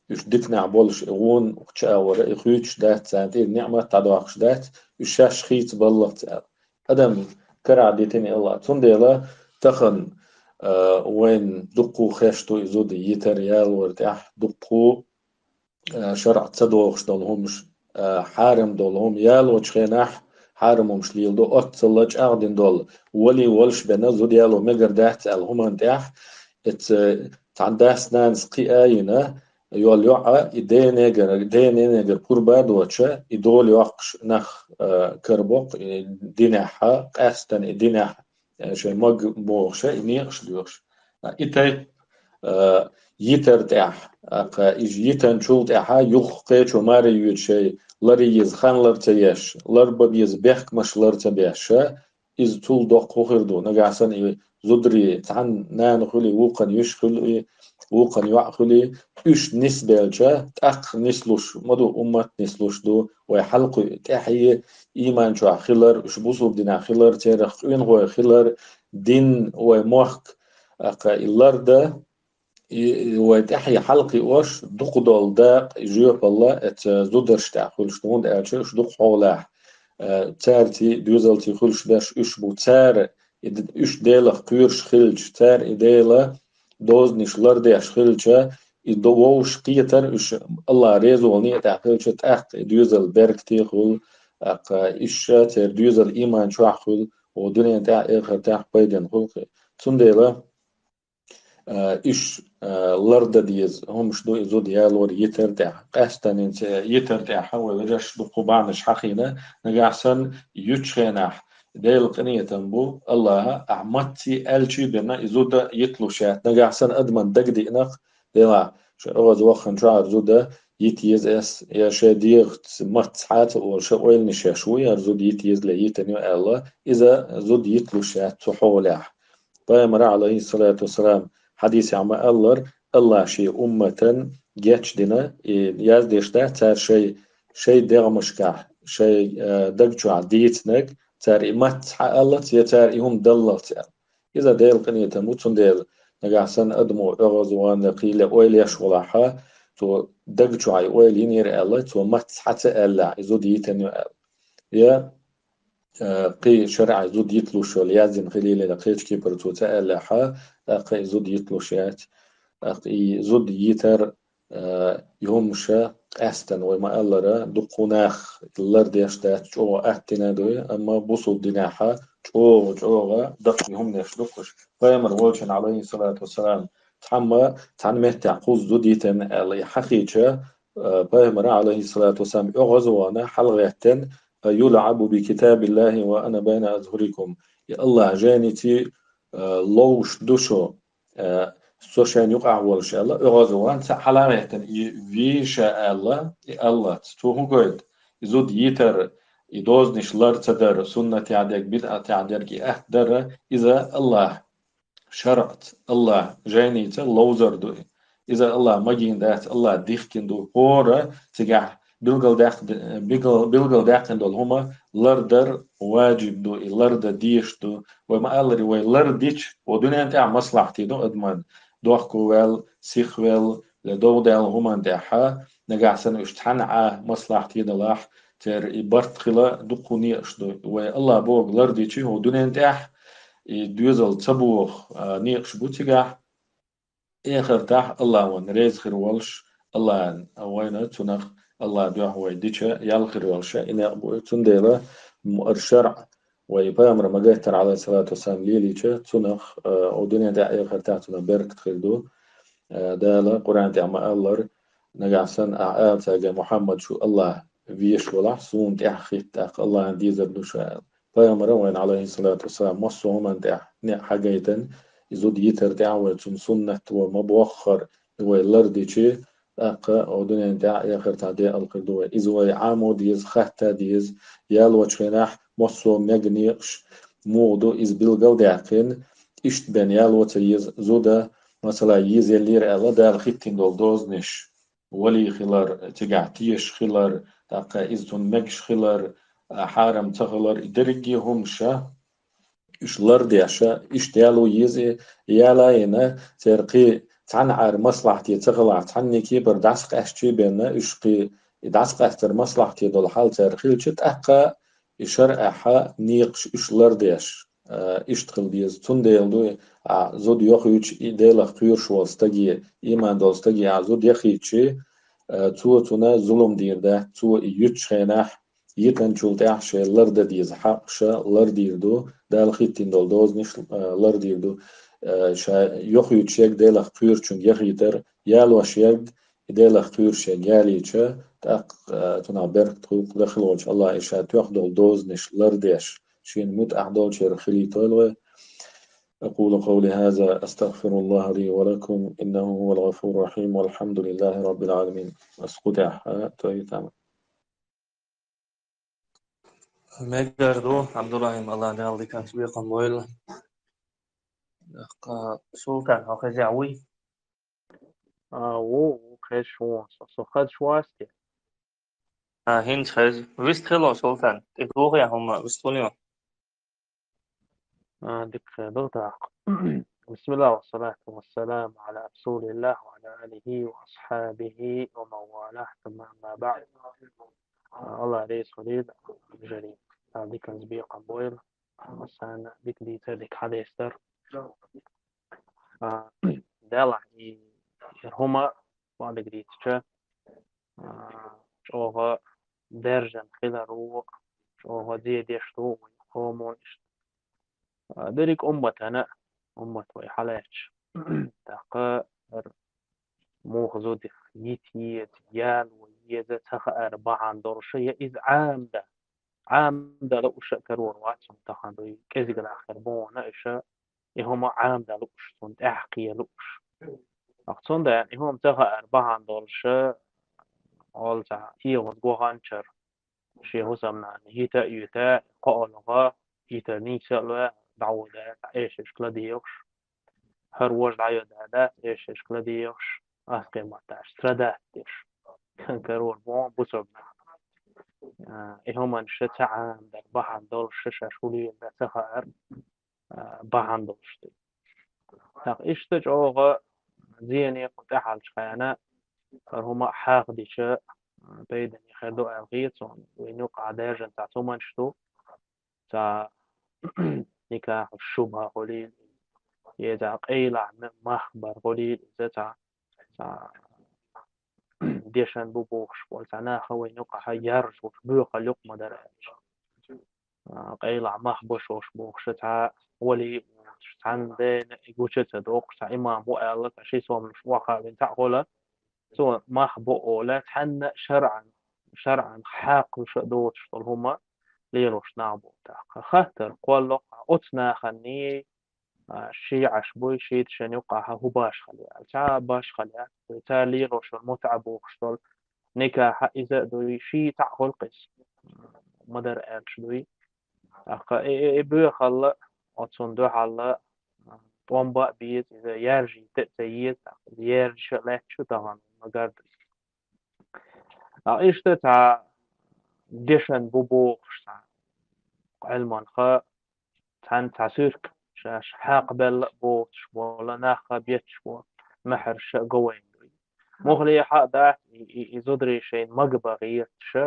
يش ديك نعبولش إغون وكتشاور إخيوش دات سانتين نعمة تعدو عقشدات يشاش خيت بالله تعالى أدم كرع ديتني الله تنديلا تخن وين دقو خيشتو يزود يتريال ورتاح دقو شرع تصدوخش دولهمش حارم دولهم يال وشخيناح حارمهم شليل دو أتصلج أعدين دول ولي ولش بنا زود يالو مقر داحت الهم انتاح تعداس نانس قياينا يول يوعى دينيجر قربا دوتشا يدول يوقش نخ كربوق ديناحا قاستن ديناح شي مج بوغشا ينيقش دوغش إتاي يتر تاح إج يتن شول تاحا يخ قيش وماري يود شي لري يزخان لرتياش لربب يزبيخ مش لرتبياشا إز طول دوق خردو نقعسن زدري تعن نان خلي وقن يشخل وقن يعقلي إيش نسبة تأخ نسلوش مدو أمة نسلوش دو ويحلق تحيي إيمان شو خلر إيش بوصل دينا خلر تاريخ وين هو خلر دين ومحك أقا اللرد وتحيي حلقي وش دق دول داق جيوب الله ات زودرش تاخل شنون دالش دق حوله تارتي دوزلتي خلش داش إيش بو تار إيش ديلا قيرش خلج تار إديلا دوز نشلر داش خلجا إدووش قيتر إيش الله ريزو ونية تاخلش تأخ دوزل بيرك تيخل أق إيش تار دوزل إيمان شاخل ودنيا تاع إخر تاع بيدن خلق تنديلا إيش لرد ديز هم شدو إزو ديالور يتر دع قاستن انت يتر دع حول رش بقبانش حقينا نقعسن يتشينح ديل قنية تنبو الله أعمتي ألشي بنا إزو دا يتلو شات نقعسن أدمن دق دينق ديلا شغز وخن شعر زودا يتيز اس يا شاديغ مت ساعات وشويل نشاشوي زود يتيز ليتنيو الله إذا زود يتلو شات تحولح بيامر عليه الصلاة والسلام حديث عم الله شيء أمة جاتش دينا ياز ديشتا تار شيء دغمشكا شيء دقجو عديتنك تار إمت الله تار إهم دلت إذا ديل قنية تموتون ديل نقعسن أدمو أغزوان لقيل أويل يشولاحا تو دقجو عي أويل ينير الله تو مت حتى الله إذو ديتنيو يا قي شرع زود يتلو شو ليازن خليل لقيت كي برتو تألحا قي زود يتلو شات قي زود يتر يومشا أستن وما ألرا دقوناخ اللر ديشتات جو أهتنا دوي أما بوصو ديناحا جوغا دق يهم نيش دقش فيمر والشن عليه الصلاة والسلام تحمى تعنمه تعقوز زود يتن ألي حقيقة فيمر عليه الصلاة والسلام أغزوانا حلغتن يلعب بكتاب الله وأنا بين أظهركم يا الله جانتي لوش دوشو سوشان يقع والش الله أغزوان حلامة فيشا الله الله تتوه قد يزود يتر يدوز نشلر تدر سنة تعدك بدعة تعدك أهدر إذا الله شرعت الله جانيت لوزر دو إذا الله مجين دات الله ديخكن دو هورا تقع بلغل داقن دول هما لردر واجب دو لرد ديش دو وما قال وي لرديش ودنيا انت مصلحتي دو ادمان دوخكو ويل سيخ ويل لدو دال هما داحا نقع سنة اشتحنع مصلحتي دلاح تر إبرت خلا دقوني اشدو وي الله بوغ لرديشي ودنيا انت دوزل تبوخ نيقش بوتيقع آخر تاح الله ون ريز خير والش الله وين تنخ الله دوح ويديتشا يالخير والشا إن أبو تنديلا الشرع ويبامر مجاهتر على الصلاة والسلام ليليتشا تنخ ودنيا دا آخر تاح تنا بيرك تخلدو دالا قرآن تعمى الله نجعسن أعال تاجا محمد شو الله فيش ولا سون تأخيت تأخ الله عندي زبدو شاء بامر وين عليه الصلاة والسلام مصو من تأخ حاجيتا يزود يتر دعوة سنة ومبوخر ويلرديشي أقا أو دنيا دع آخر تعدي القدوة إذا عامو ديز خطة ديز يالو تشيناح مصو مجنيقش مودو إز بلغل دعقين إشت بين يالو تيز زودا مثلا يز يلير ألا دال خيتين دول دوزنش ولي خلار تقعتيش خلار تاقا إزتون مجش خلار حارم تغلر إدرجي همشا إش لردي عشا إش ديالو يزي يالاينا ترقي تعنعر مصلحتي تغلع تعني كيبر دعسق أشتي بينا إش قي دعسق أشتر مصلحتي دول حال ترقي لشت أقا إشرقها نيقش إش لرديش إش تخل ديز تون ديالدو زود يخيوش ديلا خيور شوال ستاقي إيمان دول ستاقي زود يخيوشي تو تونا ظلم دير ده تو يوتش خيناح يتن شولت أحشي لرد ديز حقشا لرديردو دال خيتين دول دوز نش لرديردو شا يخيوت شيك ديلا خيور چون يخيتر يالو شيك ديلا خيور شيك ياليچا تاق تونا برك تخوق دخلوش الله إشا توخ دول دوز نش لرديش شين موت أحدول شير خلي طولغي أقول قولي هذا أستغفر الله لي ولكم إنه هو الغفور الرحيم والحمد لله رب العالمين أسقطع تويتام مقدردو عبد الله الله نالي كاتبيقا مويل سلطان أخي جعوي wo خير شو so خد شو استي هند خز ويست خلو سولفان تقول يا هم وستونيو ديك ضغط بسم الله والصلاة والسلام على رسول الله وعلى آله وأصحابه ومن والاه ثم أما بعد الله رئيس وليد جري ديك نزبيق بويل مثلا ديك ديتا ديك حديثر دالع هما بعد قريتش شوفا درجة خلرو شوفا دي ديشتو هومون دريك أمتنا أمة ويحلاش تاقا موخزو دي يتي يال ويزا تخا أربعة درشية إذ عامدة لو كرور واتسم تخاندو كذي قد آخر بونا إشا إهما عامدة لوش سنت أحقية لوش أقصون ده يعني إهما تخا أربعة درشة أول تا إيغوز غوغانشر شي هو سمنا هيتا يتا قولغا هيتا نيسا لوا دعوة إيش إشكلا ديوش هر وجد عيو دادا إيش إشكلا ديوش أسقي ما تاش تردات ديش كرور بون بسرنا إهما نشتا عام در بحان دولش شاشولي دا تخا بحان دولش دي تاق إشتج أوغا زيني قد أحال شخيانا فهما حاق ديشا بيدن يخدو ألغيت وينوقع داجن تاع تومنشتو تاع نكاح الشبهة قليل يزا قيلع مخبر قليل إذا تاع ديشان بوبوش والتعنا خوي نوقع يرج وبوخ لقمة درج قيلع مخبش وش بوخش تاع ولي عن بين يقولش تدوق تاع إمام وقال شيء سوى من واقع بين تعقله سوى مخبو ولا تحن شرعا حاق دوت شطل هما ليروش نعبو تاع خاطر قول أتنا خني شي عشبوي شي تشان يوقع هو باش خلي تا باش خلي تا ليروش المتعب وشطل نكاح إذا دوي شي تاع خلقس مدر ألش دوي أخا إبو خلا أتصون دو حلا طومبا بيز إذا يرجي تأتيز يرجي شلات شو طبعا مقدر إيش تاع ديشن بوبوش تاع علما خا تان تعسيرك شاش حاق بل بوتش ولا ناخا بيتش محرش قوين مغلي حق ده يزدري شيء مقبا غيرتش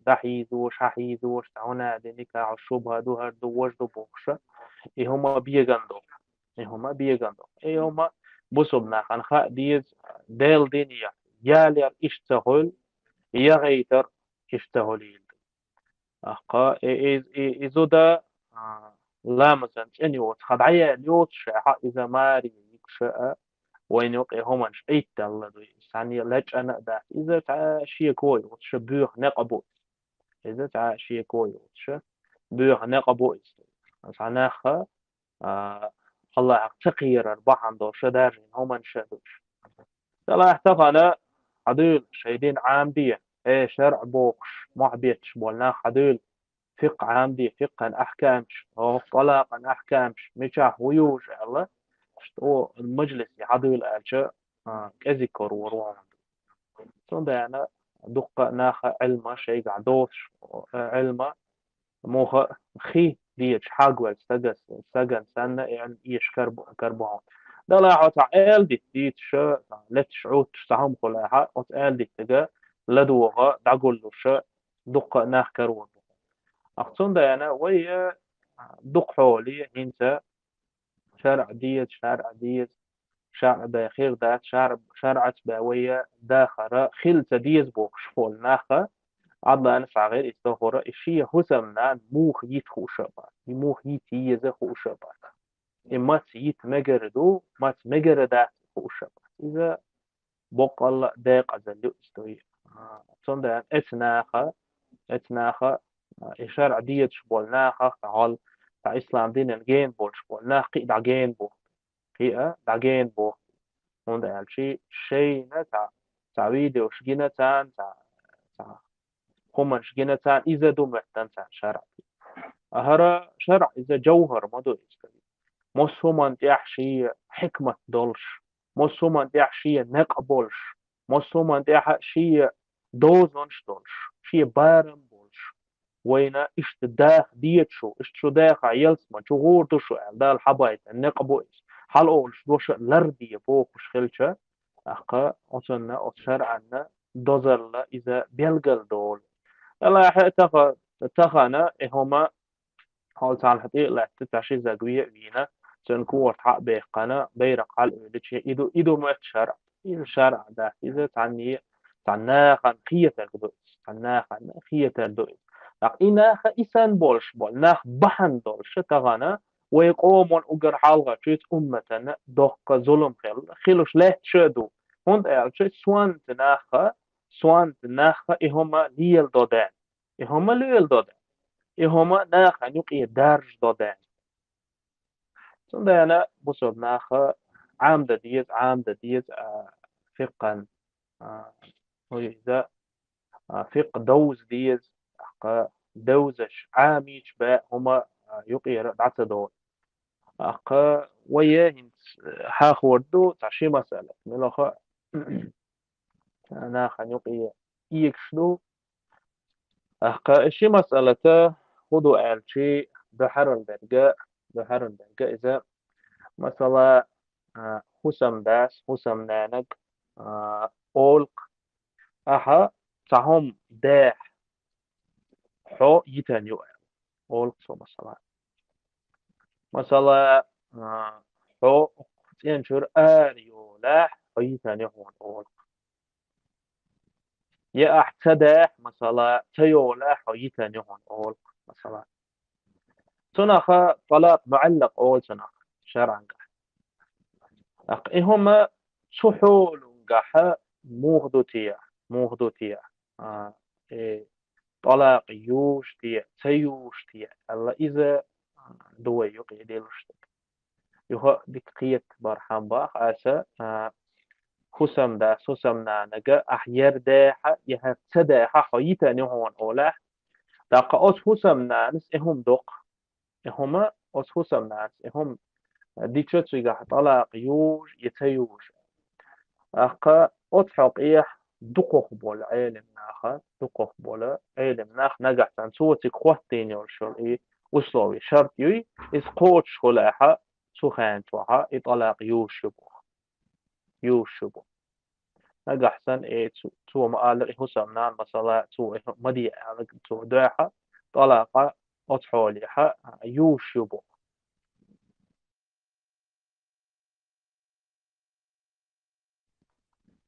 دحيزوش حيزوش تعونا دينيكا عشوبها دو هردو وجدو بوخش هما بيغندو هما بصبنا خان خا ديز ديل دينيا يالير اشتغل يغيتر اشتغل أخا إزودا لا مثلا أنيوت خدعية نيوت شاء إذا ماري يكشاء وين يقي همانش أيت الله دوي يعني لج أنا ده إذا تع شيء كوي وتشبيه نقبو إذا تع شيء كوي وتشبيه نقبو أنا خا الله تغيير أربعة عنده شدار همان شدوش لا احتفل عدول شيدين عامدية إيه شرع بوقش معبيتش بولنا عدول فقه عامدي فقه أحكامش أو طلاق أحكامش مشاه ويوش الله شتو المجلس عدول ألشة كذكر وروان ثم أنا دق ناخ علم شيء قعدوش علم موخ خي ديش حاجول سجن سنة يعني إيش كربون ده لا عطا دي ديتش لتش عوت سهم خلاها دي تجا لدوغا دعقول له شا دق ناخ كرون أقصون ده أنا ويا دق حولي إنت شارع ديت شارع بخير ذات شارعت باوية داخرة خلت ديز بوخش فول ناخة عضلا أنفع غير استغفر الشيء هسمنا موخ يتخوشبا موخ يتيز خوشبا إما تيت مجردو ما تمجردات خوشبا إذا بقل داق أزلو استوي صندان اتناخة إشارة ديت شبولناخة تعال تا إسلام دين الجين بول شبولناخ قي دعجين بو قيئة دعجين بو هون شيء نتا تعويدي وشجينة تا هم شجنتان إذا دمتن شرع أهرا شرع إذا جوهر ما دو إستوي مش هم أنت يحشي حكمة دولش مسلمان ديح شيء نقبلش مسلمان ديح شيء دوزنش دولش شيء بارم بولش وين اشت داخ ديت شو داخ عيلس ما شو غور شو دال حبايت نقبوش حال اولش دوش لردي فوق خلشة اقا اصلنا شرعنا دوزر اذا بيلقل دول لا تخانا هما حال تعال حتى لا تتعشي زاوية فينا سنكون حق بيقنا بيرق على الإدش إدو ما شرع إذا شرع ده إذا تعني خان خية الدوس تعني خان خية الدوس لكن إنسان بولش بول ناخ بحن دولش تغانا ويقومون أجر حلقة شيء أمة دق ظلم خلوش لا تشدو هند أعلش سوان تناخ إهما ليل دودان إهما ليل دودان إهما ناخ نقي دارج دودان صندنا بصوب ناخ عام ديت فقا هو إذا فق دوز ديت دوزش عاميش با هما يقي دول أقا ويا حاخ وردو تعشي مسألة ملوخا ناخ يقي يكشدو أقا إشي مسألة خدو ألشي بحر البرقاء إذا مثلا حسم داس حسم نانك أولق أها تعهم داح حو يتن يو أولق سو مثلا حو ينشر آريو لاح حو يتن يهون أولق يا أحتداح مثلا تيو لاح حو يتن يهون أولق مثلا تنخ طلاق معلق أول سنخ شرعا إهما سحول قحا موغدو تيا إيه طلاق يوش تيا تيوش تيا الله إذا دوي يقي ديلوش يوها ديك قيت برحان باخ آسا خسم دا نجا أحير داحا يها تداحا حيتا نهون أولا داقا أس خسم نانس إهم دوق إهما أس خسم نانس إهم ديك شتوي طلاق يوش يتيوش أخا أضحك دقوق بول علم ناخ نجح تنسوتي قوتين يرشل وصلوي شرط إس قوتش خلاحة سخان توها إطلاق يوشبو نجح سن تو مقالر حسام نان مثلا تو مدي تو داحة طلاقة أضحوليها يوشبو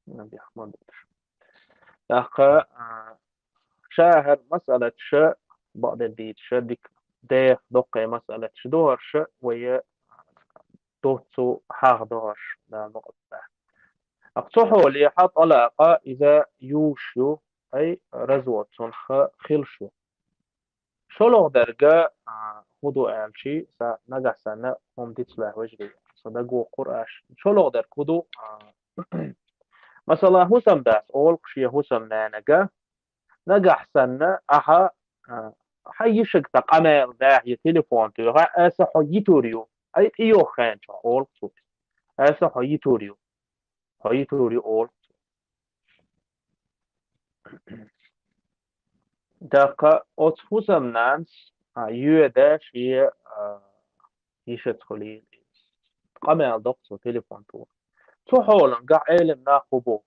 نبي أحمد أخا شاهر مسألة بعض الديت ديك ديخ دقي مسألة دورش ويا دوتو حاغ دورش لا نقطة أقصحوا لي حط علاقة إذا يوشو أي رزوة خلشو شلو درجة هدو أمشي نجح سنة هم تطلع وجهي صدقوا قرآش شلو درجة هدو مثلا حسم داس أول شيء حسم نانجا نجح سنة أها حيشك تقامل داعي تليفون تيوها أسا حيتوريو أي إيو خانش أول صوت أسا حيتوريو أول دقة أتفوسم نانس يو داش هي يشت خليل قامل دكتور تليفون تو حولن قاع علم ناخبو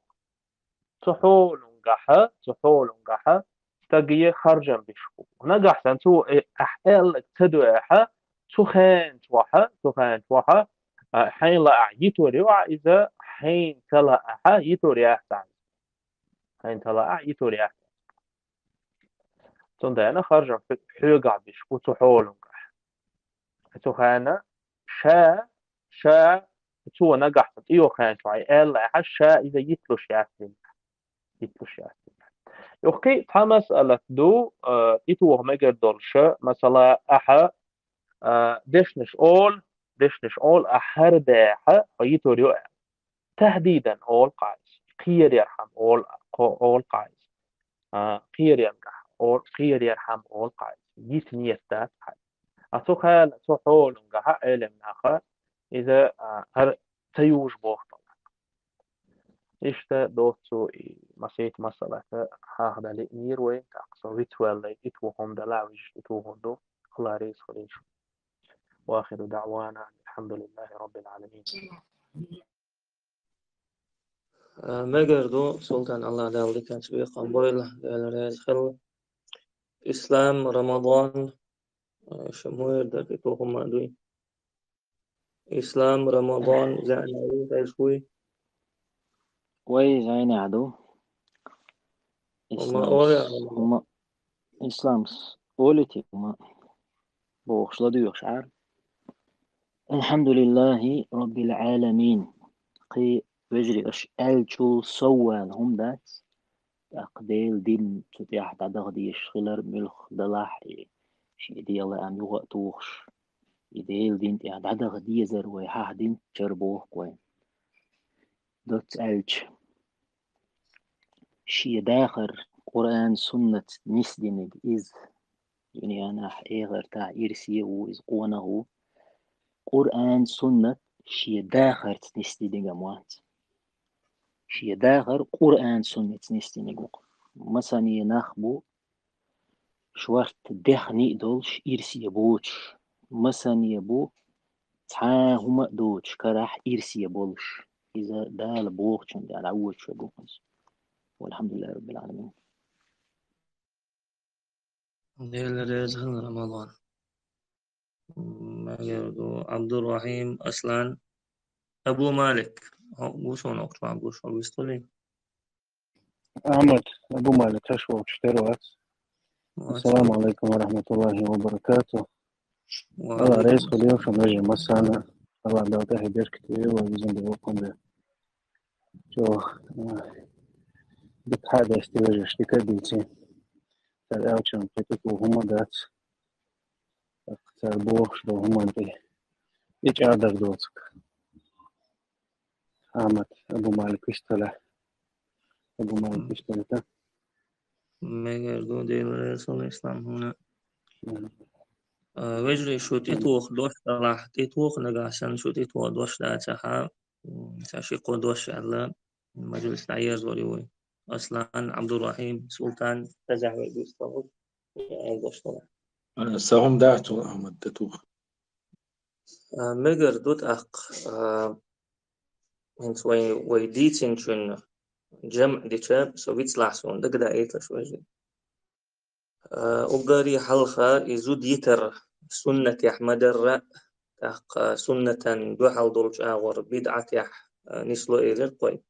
تحولن قاحة تجي خرجا بشكو نجح سنتو أحيل تدويحة تخان توحة حين لا يتوري إذا حين تلا يتوري أحسن حين تلا يتوري أحسن تندانا خرجا حيقع بشكو تحولن قاح تخانا شا تو نجح إيو خان شوي إلا شا إذا يتلوش ياسين اوكي تا مسألة دو إتوه مجر دولشة مثلا أحا دشنش أول أحر داحة ويتوريو تهديدا أول قايس قير يرحم أول قايس قير ينجح قير يرحم أول قايس يتنية ذات قايس أتوخال تحول نجح علم ناخا إذا هر تيوش بوخطل إشتا دوتسو مسيت مسألة هاخدا لإنير وين تقصى ويتوالي إتوهم دلاوج إتوهم دو خلاريس خليش وآخر دعوانا الحمد لله رب العالمين. مجردو سلطان الله داولي كان سبيقا بويل الرئيس خل إسلام رمضان شموير دك إتوهم مادوي إسلام رمضان زعناوي تايشوي وي زين عدو وما أوري هم إسلامس أولتي هم بوخش لديوخش عار الحمد لله رب العالمين قي وجري أش ألشو سوال هم دات أقديل دين تتيح تعدغ دي شغلر ملخ دلاح شي دي الله أم يوغ توخش إديل دين تعدغ دي زر ويحاح دين تربوه كوين دوت ألش شي داخر قرآن سنة نسدنك إذ يعني أنا إيغر تاع إرسي وإذ قونه قرآن سنة شي داخر تنسدنك موات شي داخر قرآن سنة تنسدنك مثلا ينخبو شوارت دخني دولش إرسي بوش مثلا يبو تعاهم دوش كراح إرسي بولش إذا دال بوخشن دال عوش بوخش والحمد لله رب العالمين. الرئيس خل رمضان مجردو عبد الرحيم أصلا أبو مالك بوشون أقطع بوشون بيستولي أحمد أبو مالك تشوى وتشتروات. السلام عليكم ورحمة الله وبركاته. الله رئيس خليل شمجي مسانا الله دعوته هدير كتير ويزن بوقم ده جو بك حاجة استيواجه اشتكى ديتي تالأوشن فتك وهم دات تالبوخش دو هم انتي إيش عادك دوتك. أحمد أبو مالك اشتلح أبو مالك اشتلك مجردو دير الرئيس الإسلام هنا وجري شو تيتوخ دوش راح تيتوخ نقاشن شو تيتوخ دوش داتها تشيقو دوش على مجلس العيار زوريوي أصلا عبد الرحيم سلطان تزع ويستوخ دوش طلع سهم دعتو أحمد تتوخ مجر دوت أق هنس وي ديتين شن جمع ديشاب سويت لحسون دقدا إيتلش وجري أبقاري حلقة يزود يتر سنة أحمد الرأ تاق سنة دوحل دولج آور بدعة يح نسلو إيلر قوي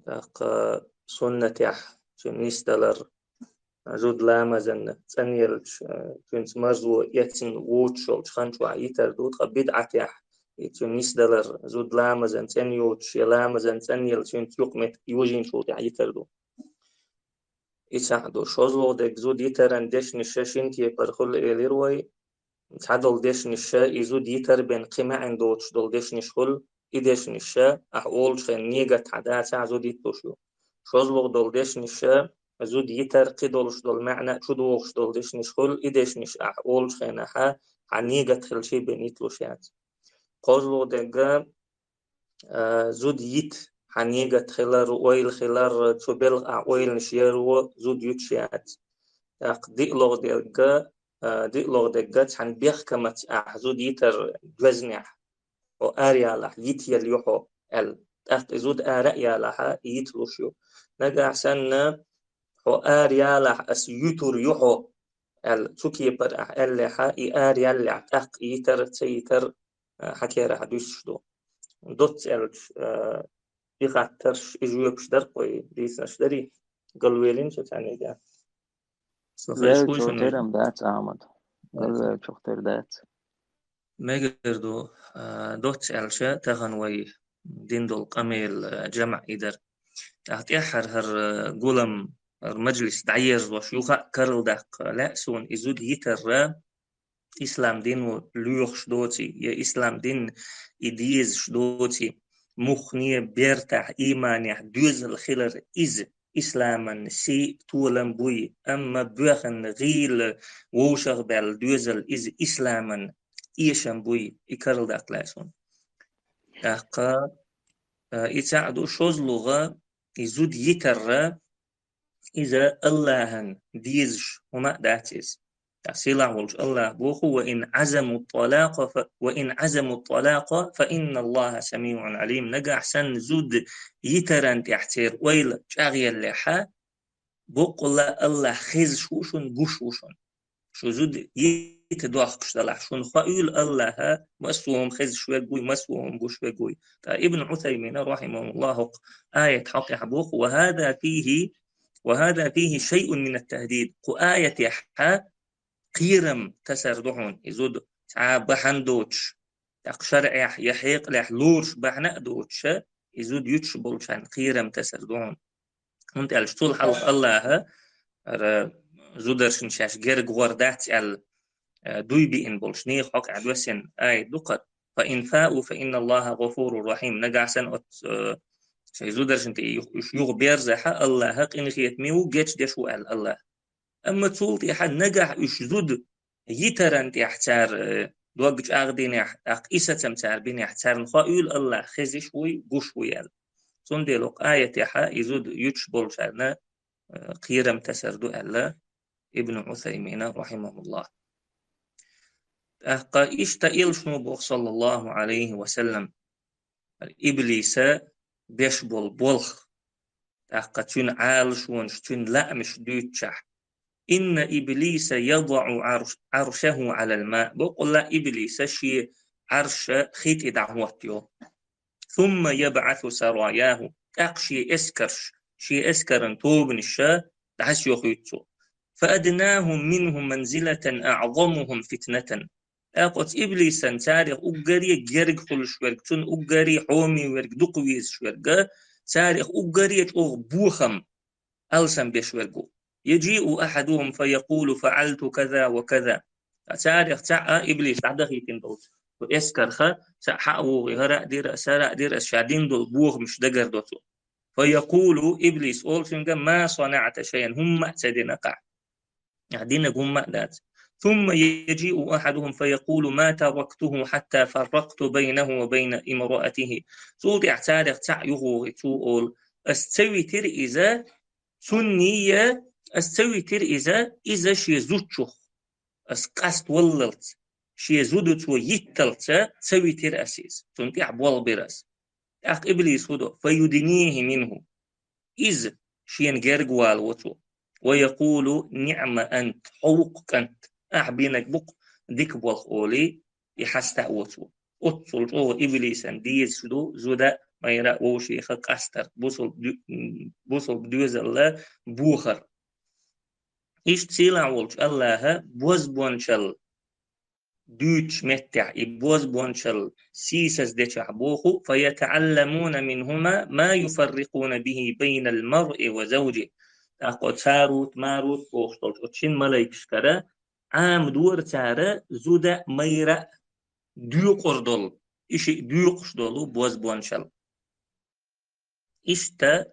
تاق سنة يح نيس دلر زود لامزن تنيل تنس مرزو يتن ووتشل خانشوا يتر دوت بدعة يح نيس دلر زود لامزن تنيوتش لامزن تنيل تنس يقمت يوجين شو يتر دو يساعدو شوزلو دك زود يترن ديش نشاشين تي برخل إيليروي تعدل ديش نشا يزود يتر بين قيمة عندوش دول ديش نشخل إديش نشا أحول خن نيجا تعدا تعزود يتوشو شوزلو دول ديش نشا زود يتر قدولش دول معنى شدوخش دول ديش نشخل إديش نش أحول خنها عنيجا تخل شي بين يتلوشيات قوزلو دقا زود يت عنيجا تخلر ويل خلر تبلغ ويل نشيرو زود يتشيات ديقلوغ دقات عن بيخكمت أحزود يتر جوزنح أو آريالح يتيل يحو زود آريالح يتلوشيو نجا حسن أو آريالح أس يتر يحو تكي بر أحلها آريالح يتر تيتر حكيرا حدوش دو دوت يغترش إجويبش درقوي ديسنش دري قلويلين شو تعني ده لا شو تيرم دات أحمد قال شو تير دات مجردو دوت ألشا تغنوي دين دول قميل جمع إدر تحت إحر هر قولم مجلس دعير وشيوخا كرل دق لا سون إزود يتر إسلام دين ليوخ شدوتي يا إسلام دين إديز شدوتي مخنية بيرتاح إيمانيح دوز الخلر إز إسلاما سي طولن بوي أما بوخن غيل ووشغ بال دوزل إز إسلاما إيشن بوي إكرل داق لاسون داقا يتعدو شوز لغة يزود يتر إذا الله ديزش وما داتيز تحصيل ولش الله بوخو وإن عزموا الطلاق فإن الله سميع عليم نجا أحسن زود يتران تحتير ويل شاغي اللحى بقول الله خيز شوشون قشوشون شو زود يتدوخ كشتلاح شون خايل الله مسوهم خيز شوي قوي مسوهم قشوي قوي ابن عثيمين رحمه الله آية حق حبوخ وهذا فيه شيء من التهديد آية يحا قيرم تسردحون يزود بحن دوتش تقشرع يحيق لح لورش بحنا دوتش يزود يتش بولشان قيرم تسردحون انت الشتول حلق الله زودرشن شاش جرق وردات دوي بإن بولشني حق عدوسن آية دقر فإن فاءوا فإن الله غفور رحيم نقعسن شي زودرشن يشيوغ بيرزحة الله حق إن خيت ميو جيتش ديشو الله أما تولت يحد نجح يشزود يترن يحتار دوغج أغدين إسا تمتار بين يحتار نخايل الله خزي شوي قشوي صندلق آية يحا يزود يتشبول شارنا قيرم تسردو الله ابن عثيمين رحمه الله أحقا إشتائل شنو بوخ صلى الله عليه وسلم إبليس بيشبول بولخ أحقا تون عالش ونش تون لأمش دوتشح إن إبليس يضع عرشه على الماء بقول لا إبليس شي عرش خيت دعوتيو ثم يبعث سراياه أقشي إسكرش شي إسكرن توبن الشا دعس يخيتو فأدناهم منهم منزلة أعظمهم فتنة أقوت إبليس تاريخ أقري جرق خلش ورق تون أقري حومي ورق دقويز شورق تاريخ أقري أغ بوخم ألسن بيشورقو يجيء أحدهم فيقول فعلت كذا وكذا تاريخ تاع إبليس تعدخي تندوت وإسكر خا حقو غراء دير أسراء دير أشادين دول بوغ مش دقر دوتو فيقول إبليس أولسنجا ما صنعت شيئا هم أعتدنا قع يعدينا هم ذات ثم يجيء أحدهم فيقول ما تركته حتى فرقت بينه وبين امرأته صوت تاريخ تاع يغوغ تقول استوي تر إذا سنية استوي تر إذا شي زوتشوخ اسقاست وللت شي زودت ويتلت سوي تر أسيس تنتع بول برس أخ إبليس هدو فيدنيه منه إذ شين جرجوال وتو ويقول نعم أنت حوق أنت أحبينك بق ديك بول أولي يحستا وتو أتصل أو إبليس ديز شدو زودا ما يرى وشي خق أستر بوصل بدوز الله بوخر إيش تسيلع ولش الله بوز بونشل دوتش متع بوز بونشل سيسس ديتش بوخو فيتعلمون منهما ما يفرقون به بين المرء وزوجه أقول تاروت ماروت بوخطل وتشين ملايكش كرا عام دور تارا زودا ميرا ديوق أردل إيش ديوقش دولو بوز بونشل إشتا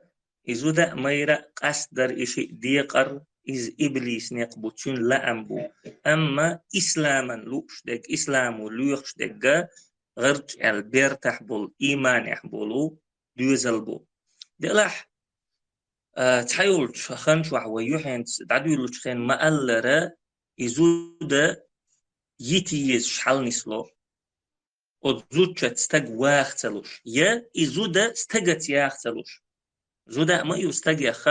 إزودا ميرا قصدر إيش ديقر إز إبليس نقبوتشون لأمبو أما إسلاما لوش دك إسلامو لوش دك غرج البيرتح بول إيمان يحبولو دوزلبو دلح تحيول خنش وحويوحين دعدو لشخين ما ألرا إزودا يتيز شحال نسلو وزوجة تستق واختلوش يا إزودا استقت ياختلوش زودا ما يستقيخ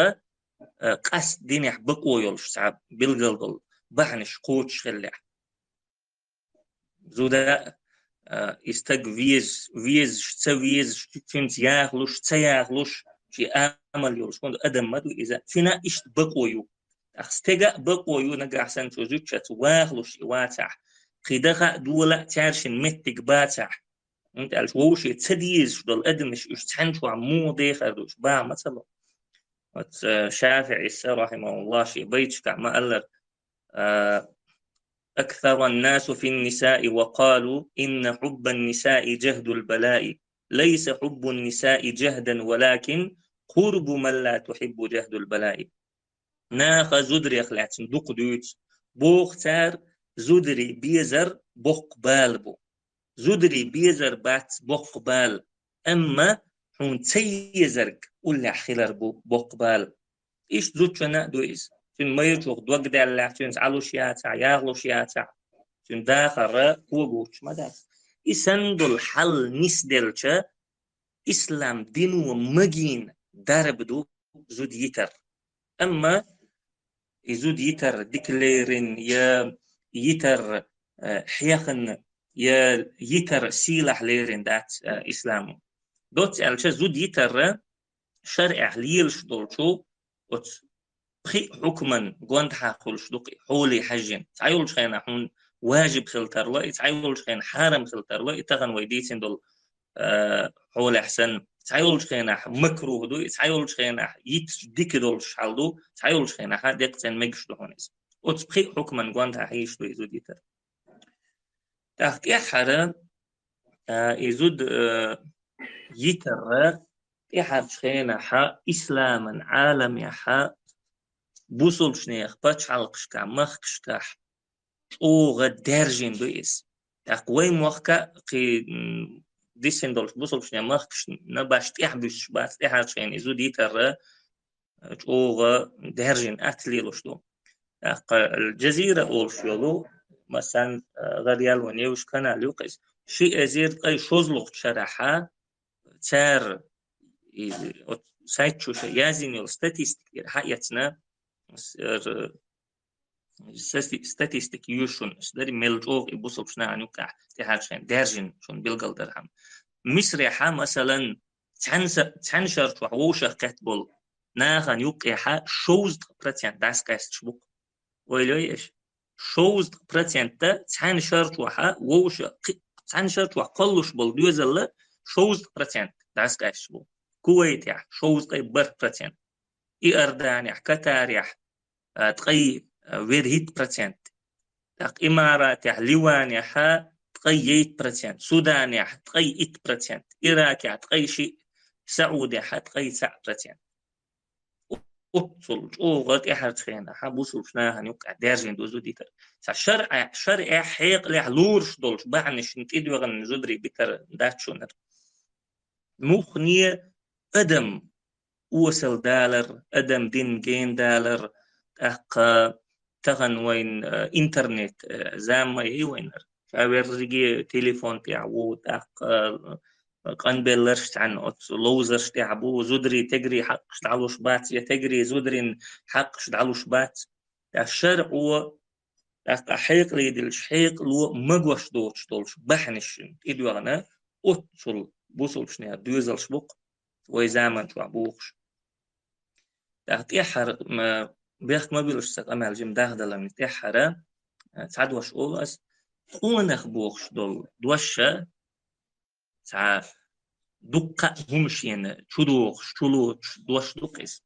قصد دينيح بقويلش سعب بالقلقل بحنش قوتش خليح زودا يستق ويز شتويز تنت ياغلوش تياغلوش شي آمل يولش كوندو أدم مدو إذا فينا إشت بقويو أخستقى بقويو نقع أحسن زوجة واغلوش واتح قيدخا دولا تارشن متك باتح انت قالش ووشي تديز شدو الأدمش يشتحنش وعمو ديخر دوش باع مثلا شافعي رحمه الله شي بيتش كعما قال أكثر الناس في النساء وقالوا إن حب النساء جهد البلاء ليس حب النساء جهدا ولكن قرب من لا تحب جهد البلاء ناخ زدري أخلعت دوق دوت بوختار زدري بيزر بوق بالبو زدري بيزر بات بوق بال أما حون تيزرق ولا خيلر بقبال إيش زوجنا دويز تن ما يجوق دوق دلع تن على شياتا ياغلو شياتا تن داخل قوقوش ما داس إسندل حل نسدلشة إسلام دينو مجين دربدو زود يتر أما يزود يتر ديكليرين يا يتر حيخن يا يتر سيلح ليرين دات إسلامو دوت ألشة زود يتر شرع ليلش دولشو وت بخي حكما قوانت حاقولش دوقي حولي حجين تعيولش خينا حون واجب خلتر لا تعيولش خين حارم خلتر لا تغن ويديتين دول حول أحسن تعيولش خينا مكروه دو تعيولش خينا يتديك دولش حالدو تعيولش خينا حد يقتن مجش دهونيز وت بخي حكما قوانت حيش دو يزود يتر تحكي حرام يزود يتر إحد خينا حا إسلاما عالم يا حا بوصل شنيخ باتش علقشكا مخكشكاح أوغا دارجين دويس أقوي موخكا قي ديسين دولش بوصل شنيخ مخكش نباش تحبش بات تحد شين إزو ديتر أوغا دارجين أتليلوش دو الجزيرة أولش يلو مثلا غريال ونيوش كان لوقس شيء أزير قي شوزلوغ شرحا تار سايت شوشة يازين الستاتيستيك حقيقتنا ستاتيستيك يوشون سدري ملجوغ يبوصل شنا عنوكا تحاشين دارجين شون بيلقل درهم مصر حا مثلا تنشر ووشة كاتبول ناخن يوقع حا شوز براتيان داس كاست شبوك ويلويش شوز براتيان تا تنشر وحا ووشة تنشر وقلش بول دوزل شوز براتيان داس كاست شبوك كويت يح شوز قي بر براتيان إردان يح كتار يح تقي ويرهيت براتيان تق إمارات يح ليوان يح تقي ييت براتيان سودان يح تقي إت براتيان إراك يح تقي شيء سعودي يح تقي سع براتيان أتصل أوغت إحرت خينا حبوصل شناها نيوك دارجين دوزو ديتر شرع حيق لح لورش دولش بعنش نتيدو غن زدري بيتر داتشونر مخنية أدم وصل دالر أدم دين جين دالر تغن وين إنترنت زام ما وينر فاورجي تليفون تاعو قنبلرش عن لوزرش تاعبو زدري تجري حقش تعلوش بات يا تجري زدرين حقش تعلوش بات الشرع هو حيق ليدلش حيق لو مغوش دولش بحنش إدو أنا أتصل بوصل شنيا دوزلش بوق ويزامن شو عبوخش تحت إحر ما بيخ ما بيلش سقام الجيم داخل من إحر تعد وش أولس خونخ بوخش دول دوشة تع دقة همشين شدوخ شلوش دوش دقيس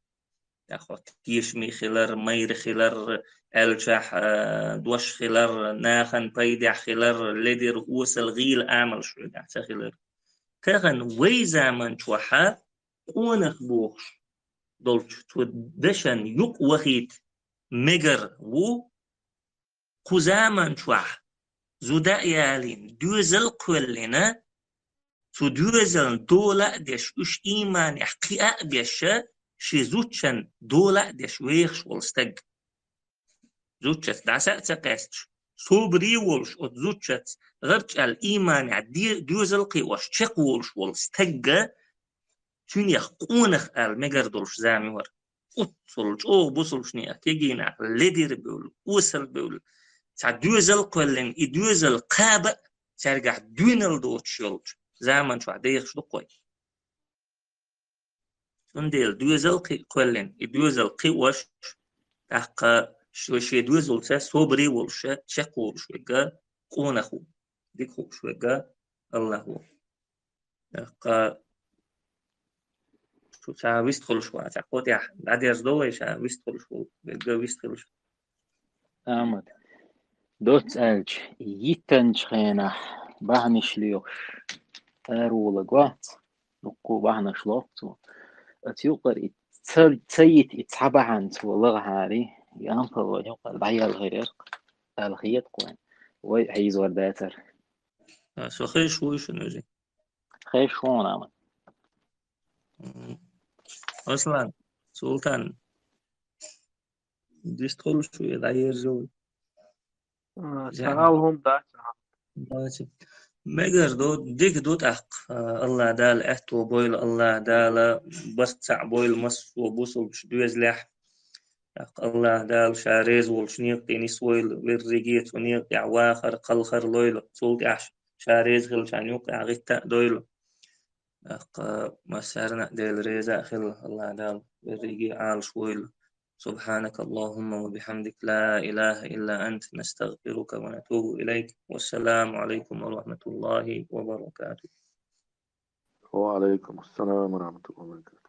تاخد تيش مي خلر مير خلر الجح دوش خلر ناخن بيدع خلر لدر وصل غيل أعمل شو ده خلر كأن ويزامن شوحة خونخ بوخش دولش تودشن يق وخيت مجر و قزامن شوح زودا يالين دوزل قولنا تو دوزل دولة ديش اش ايمان يحقيقا بيشا شي زوتشن دولة ديش ويخش والستق زوتشت دعسا تقاستش صوبري والش ات زوتشت غرش الايمان يعدي دوزل قيوش تشق والش والستق شون يخقونخ المجر دولش زامي ور أتصلش أو بوصلش نيا تيجينا لدير بيقول وصل بيقول تاع دوزل قولن يدوزل قابة ترجع دونال دوتش يلش زمان شو عديخ شو قوي سنديل دوزل قولن يدوزل قوش تحقا شو شي دوزل سا صبري والش شقول شوية قونخو ديك خو شوية الله هو تحقا شو سا ويستخل شو عتقود يا بعد يزدوي شا ويستخل شو بيجا ويستخل شو أحمد دوت ألج يتنج خينا بعنش ليوش أرولا قوات نقو بعنش لوقتو أتيوقر تسيت يتحبع عنت والله هاري يانفر ويوقر بعيا الغير الخيط قوان ويحيز ورداتر سو خير شوي شنو زي خير شون أحمد أصلا سلطان بديش تدخل شو يغير جو يعني سألهم ده ماشي مگر دو ديك دوت أحق الله دال أهتو بويل الله دال بس تسع بويل مس وبوصل بشدوز لح الله دال شاريز والشنيق تيني سويل بالريجيت ونيق يعواخر قلخر لويل سولت أحش شاريز خل شانيوق يعغيتا دويل مسارنا ديل ريزا خل الله دال بالريجي عال شويل سبحانك اللهم وبحمدك لا إله إلا أنت نستغفرك ونتوب إليك والسلام عليكم ورحمة الله وبركاته. وعليكم السلام ورحمة الله وبركاته.